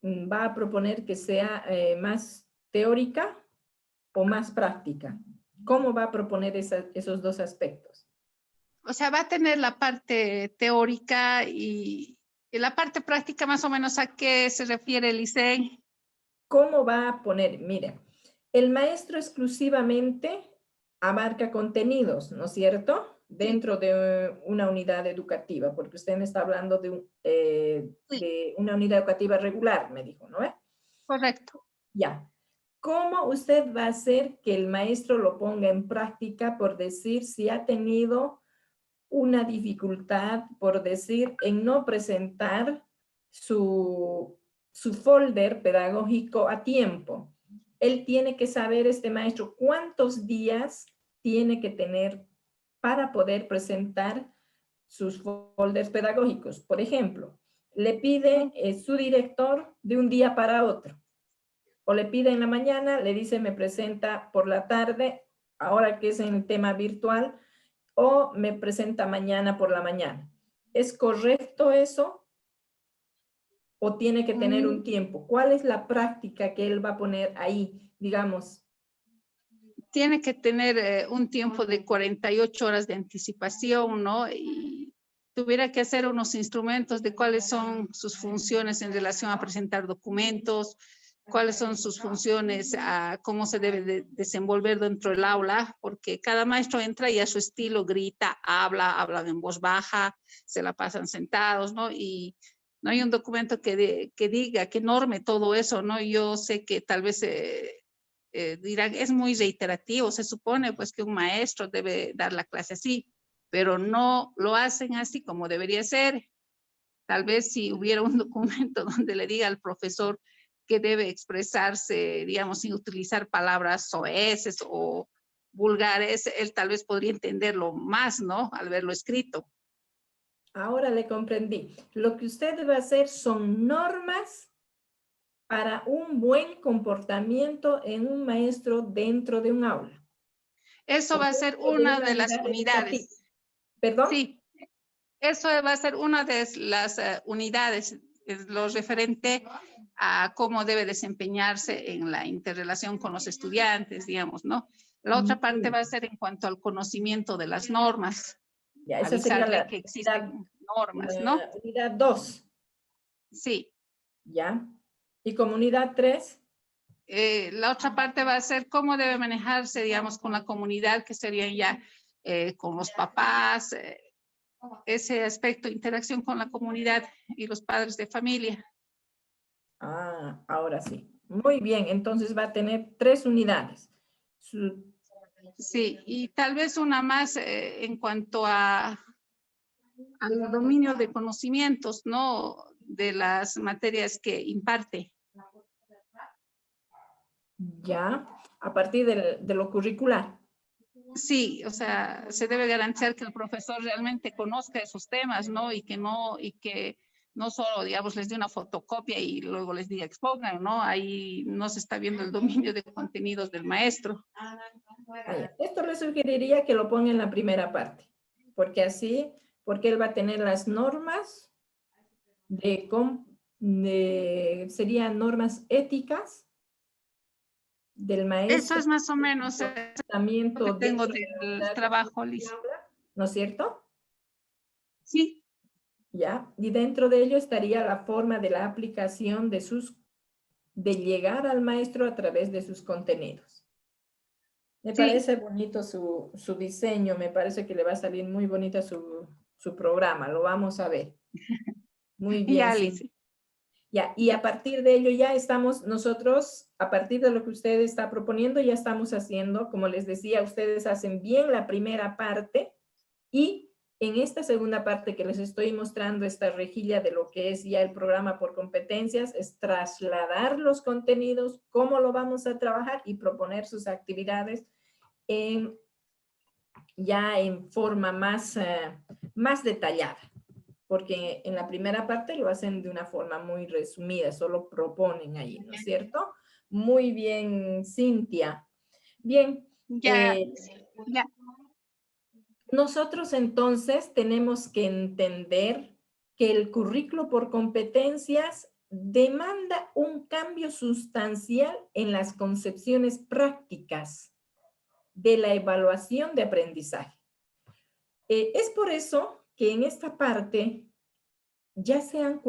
va a proponer que sea más teórica o más práctica. ¿Cómo va a proponer esos dos aspectos?
O sea, va a tener la parte teórica y la parte práctica, más o menos, ¿a qué se refiere el ICEN?
¿Cómo va a poner? Mire, el maestro exclusivamente abarca contenidos, ¿no es cierto? Dentro de una unidad educativa, porque usted me está hablando de una unidad educativa regular, me dijo, ¿no?
Correcto.
Ya. ¿Cómo usted va a hacer que el maestro lo ponga en práctica, por decir, si ha tenido una dificultad, por decir, en no presentar su folder pedagógico a tiempo. Él tiene que saber, este maestro, cuántos días tiene que tener para poder presentar sus folders pedagógicos. Por ejemplo, le pide su director de un día para otro. O le pide en la mañana, le dice me presenta por la tarde, ahora que es en el tema virtual, o me presenta mañana por la mañana. ¿Es correcto eso? ¿O tiene que tener un tiempo? ¿Cuál es la práctica que él va a poner ahí, digamos?
Tiene que tener un tiempo de 48 horas de anticipación, ¿no? Y tuviera que hacer unos instrumentos de cuáles son sus funciones en relación a presentar documentos, cuáles son sus funciones, a cómo se debe de desenvolver dentro del aula, porque cada maestro entra y a su estilo grita, hablan en voz baja, se la pasan sentados, ¿no? Y no hay un documento que diga, que norme todo eso, ¿no? Yo sé que tal vez dirán, es muy reiterativo, se supone pues que un maestro debe dar la clase así, pero no lo hacen así como debería ser. Tal vez si hubiera un documento donde le diga al profesor que debe expresarse, digamos, sin utilizar palabras soeces o vulgares, él tal vez podría entenderlo más, ¿no? Al verlo escrito.
Ahora le comprendí. Lo que usted debe hacer son normas para un buen comportamiento en un maestro dentro de un aula.
Eso va a ser una de las unidades.
¿Perdón?
Sí, eso va a ser una de las unidades, lo referente a cómo debe desempeñarse en la interrelación con los estudiantes, digamos, ¿no? La otra parte va a ser en cuanto al conocimiento de las normas.
Ya, esa sería
avisarle que existen normas, ¿no?
Unidad 2.
Sí.
Ya. ¿Y comunidad 3?
La otra parte va a ser cómo debe manejarse, digamos, con la comunidad, que serían ya con los papás, ese aspecto, interacción con la comunidad y los padres de familia.
Ah, ahora sí. Muy bien, entonces va a tener 3 unidades.
Sí, y tal vez una más en cuanto al dominio de conocimientos, ¿no? De las materias que imparte.
Ya, a partir de lo curricular.
Sí, o sea, se debe garantizar que el profesor realmente conozca esos temas, ¿no? Y que no solo, digamos, les dé una fotocopia y luego les diga expongan, ¿no? Ahí no se está viendo el dominio de contenidos del maestro.
Esto le sugeriría que lo ponga en la primera parte, porque así, porque él va a tener las normas serían normas éticas del maestro.
Eso es más o menos lo que tengo del trabajo, Liz.
¿No es cierto?
Sí.
Ya, y dentro de ello estaría la forma de la aplicación de llegar al maestro a través de sus contenidos. Me parece bonito su diseño, me parece que le va a salir muy bonita su programa, lo vamos a ver. Muy bien.
Ya, Liz.
Ya, y a partir de ello ya estamos nosotros, a partir de lo que usted está proponiendo, ya estamos haciendo, como les decía, ustedes hacen bien la primera parte y en esta segunda parte que les estoy mostrando, esta rejilla de lo que es ya el programa por competencias, es trasladar los contenidos, cómo lo vamos a trabajar y proponer sus actividades ya en forma más detallada. Porque en la primera parte lo hacen de una forma muy resumida, solo proponen ahí, ¿no es cierto? Muy bien, Cintia. Bien.
Ya.
Nosotros entonces tenemos que entender que el currículo por competencias demanda un cambio sustancial en las concepciones prácticas de la evaluación de aprendizaje. Es por eso que en esta parte, ya sean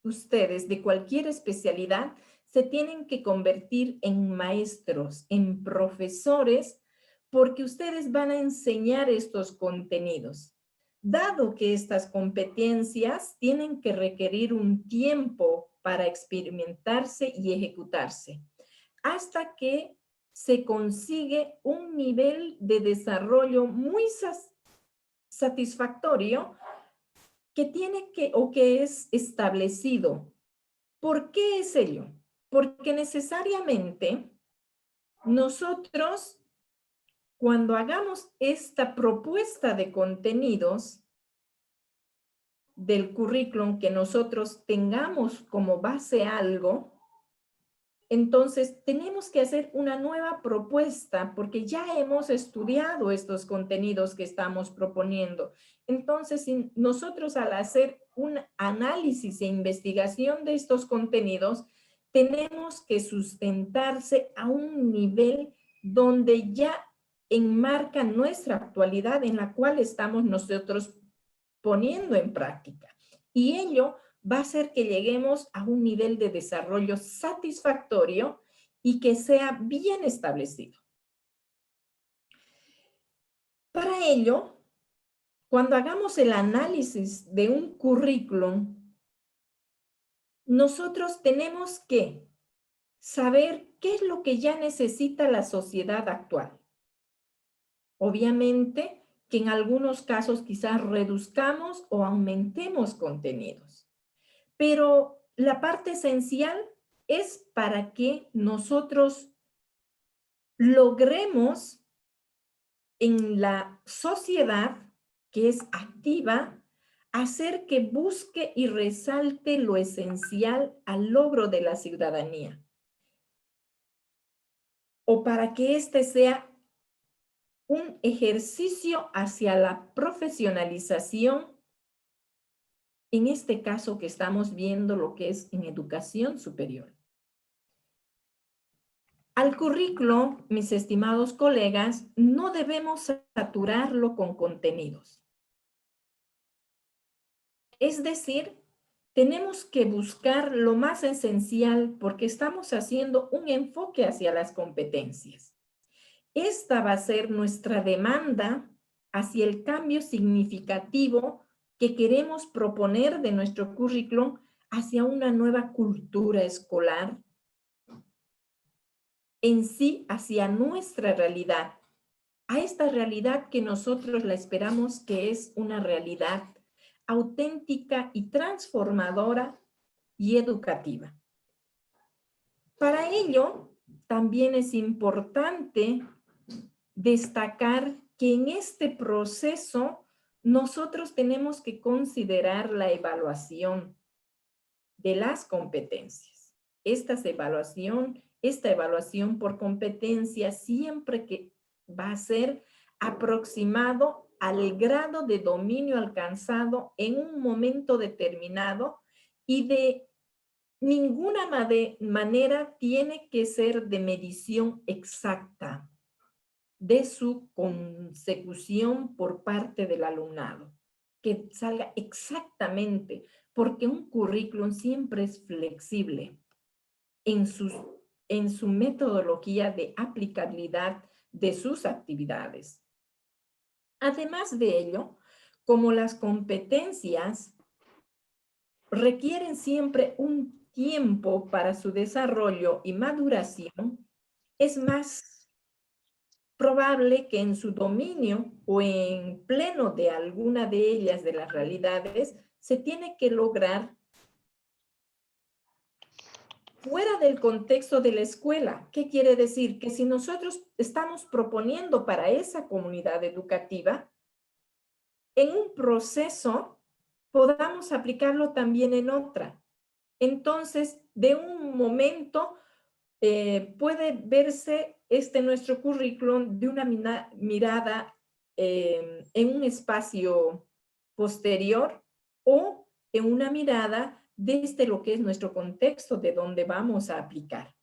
ustedes de cualquier especialidad, se tienen que convertir en maestros, en profesores, porque ustedes van a enseñar estos contenidos. Dado que estas competencias tienen que requerir un tiempo para experimentarse y ejecutarse, hasta que se consigue un nivel de desarrollo muy satisfactorio que tiene que o que es establecido. ¿Por qué es ello? Porque necesariamente nosotros, cuando hagamos esta propuesta de contenidos del currículum, que nosotros tengamos como base algo, entonces tenemos que hacer una nueva propuesta porque ya hemos estudiado estos contenidos que estamos proponiendo. Entonces, nosotros al hacer un análisis e investigación de estos contenidos, tenemos que sustentarse a un nivel donde ya enmarca nuestra actualidad en la cual estamos nosotros poniendo en práctica. Y ello va a hacer que lleguemos a un nivel de desarrollo satisfactorio y que sea bien establecido. Para ello, cuando hagamos el análisis de un currículum, nosotros tenemos que saber qué es lo que ya necesita la sociedad actual. Obviamente que en algunos casos quizás reduzcamos o aumentemos contenidos. Pero la parte esencial es para que nosotros logremos en la sociedad que es activa, hacer que busque y resalte lo esencial al logro de la ciudadanía. O para que este sea un ejercicio hacia la profesionalización, en este caso que estamos viendo lo que es en educación superior. Al currículo, mis estimados colegas, no debemos saturarlo con contenidos. Es decir, tenemos que buscar lo más esencial porque estamos haciendo un enfoque hacia las competencias. Esta va a ser nuestra demanda hacia el cambio significativo que queremos proponer de nuestro currículum hacia una nueva cultura escolar, en sí hacia nuestra realidad, a esta realidad que nosotros la esperamos que es una realidad auténtica y transformadora y educativa. Para ello, también es importante destacar que en este proceso nosotros tenemos que considerar la evaluación de las competencias. Esta evaluación por competencia siempre que va a ser aproximado al grado de dominio alcanzado en un momento determinado y de ninguna manera tiene que ser de medición exacta de su consecución por parte del alumnado, que salga exactamente, porque un currículum siempre es flexible en su metodología de aplicabilidad de sus actividades. Además de ello, como las competencias requieren siempre un tiempo para su desarrollo y maduración, es más probable que en su dominio o en pleno de alguna de ellas, de las realidades, se tiene que lograr fuera del contexto de la escuela. ¿Qué quiere decir? Que si nosotros estamos proponiendo para esa comunidad educativa, en un proceso podamos aplicarlo también en otra. Entonces, de un momento puede verse nuestro currículum de una mirada en un espacio posterior o en una mirada desde lo que es nuestro contexto de donde vamos a aplicar.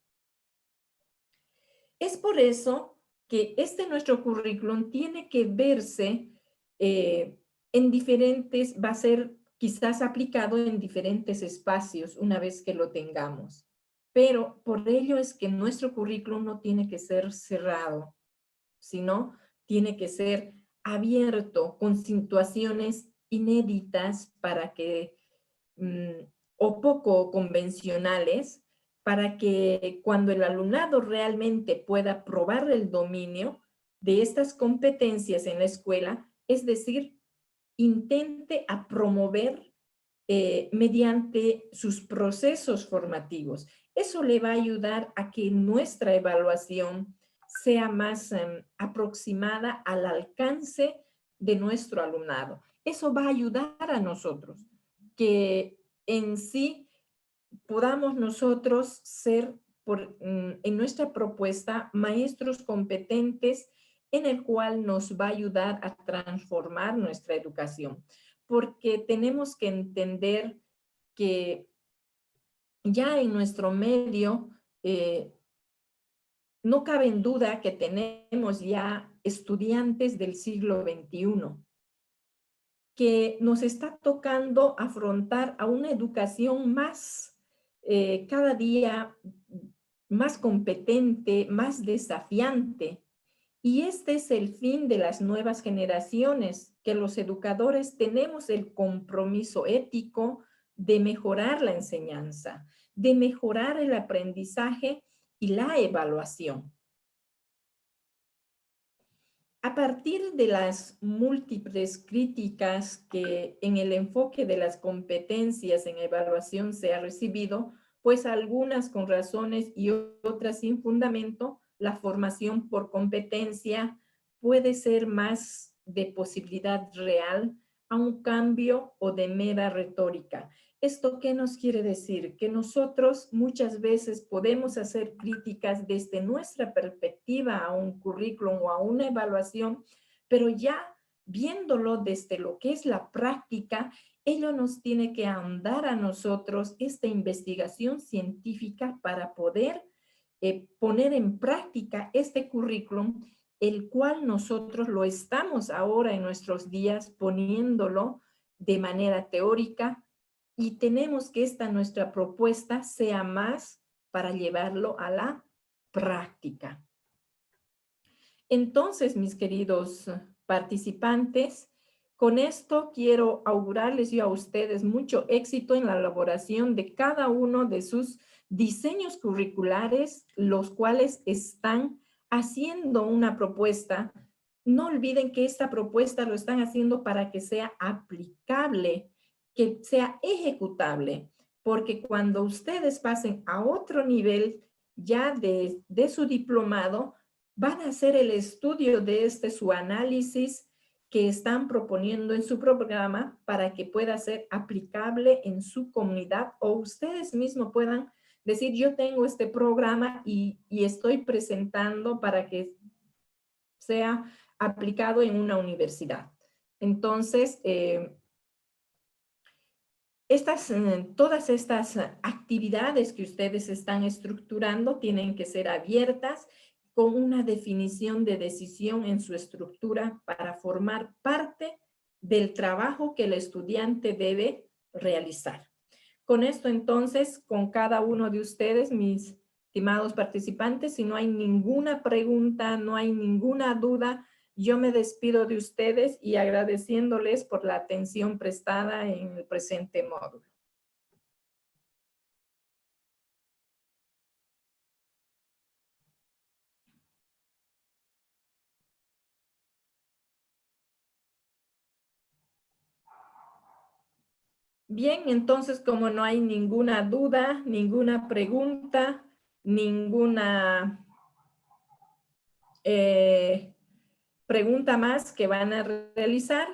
Es por eso que nuestro currículum tiene que verse en diferentes, va a ser quizás aplicado en diferentes espacios una vez que lo tengamos. Pero por ello es que nuestro currículum no tiene que ser cerrado, sino tiene que ser abierto con situaciones inéditas para que, o poco convencionales, para que cuando el alumnado realmente pueda probar el dominio de estas competencias en la escuela, es decir, intente a promover mediante sus procesos formativos. Eso le va a ayudar a que nuestra evaluación sea más aproximada al alcance de nuestro alumnado. Eso va a ayudar a nosotros, que en sí podamos nosotros ser, en nuestra propuesta, maestros competentes en el cual nos va a ayudar a transformar nuestra educación. Porque tenemos que entender que ya en nuestro medio no cabe en duda que tenemos ya estudiantes del siglo XXI, que nos está tocando afrontar a una educación más, cada día más competente, más desafiante. Y este es el fin de las nuevas generaciones, que los educadores tenemos el compromiso ético de mejorar la enseñanza, de mejorar el aprendizaje y la evaluación. A partir de las múltiples críticas que en el enfoque de las competencias en evaluación se ha recibido, pues algunas con razones y otras sin fundamento, la formación por competencia puede ser más de posibilidad real a un cambio o de mera retórica. ¿Esto qué nos quiere decir? Que nosotros muchas veces podemos hacer críticas desde nuestra perspectiva a un currículum o a una evaluación, pero ya viéndolo desde lo que es la práctica, ello nos tiene que andar a nosotros esta investigación científica para poder poner en práctica este currículum, el cual nosotros lo estamos ahora en nuestros días poniéndolo de manera teórica, y tenemos que nuestra propuesta sea más para llevarlo a la práctica. Entonces, mis queridos participantes, con esto quiero augurarles yo a ustedes mucho éxito en la elaboración de cada uno de sus diseños curriculares, los cuales están haciendo una propuesta. No olviden que esta propuesta lo están haciendo para que sea aplicable, que sea ejecutable, porque cuando ustedes pasen a otro nivel ya de su diplomado, van a hacer el estudio de su análisis que están proponiendo en su programa para que pueda ser aplicable en su comunidad, o ustedes mismos puedan decir, yo tengo este programa y estoy presentando para que sea aplicado en una universidad. Entonces, todas estas actividades que ustedes están estructurando tienen que ser abiertas con una definición de decisión en su estructura para formar parte del trabajo que el estudiante debe realizar. Con esto, entonces, con cada uno de ustedes, mis estimados participantes, si no hay ninguna pregunta, no hay ninguna duda, yo me despido de ustedes y agradeciéndoles por la atención prestada en el presente módulo. Bien, entonces, como no hay ninguna duda, ninguna pregunta, ninguna pregunta más que van a realizar,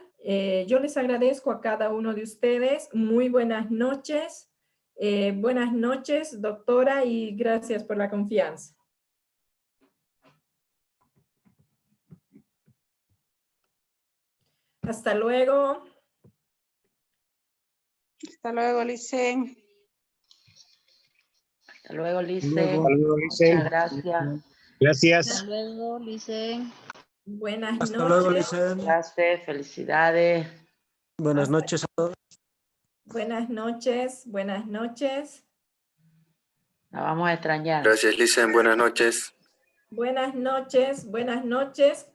yo les agradezco a cada uno de ustedes. Muy buenas noches. Buenas noches, doctora, y gracias por la confianza. Hasta luego.
Hasta luego, Licen.
Hasta luego, Licen.
Hasta luego, Licen.
Muchas gracias.
Gracias.
Hasta luego, Licen.
Buenas
Hasta
noches.
luego, Licen.
Gracias, felicidades.
Buenas noches a todos.
Buenas noches, buenas noches.
La vamos a extrañar.
Gracias, Licen. Buenas noches.
Buenas noches, buenas noches.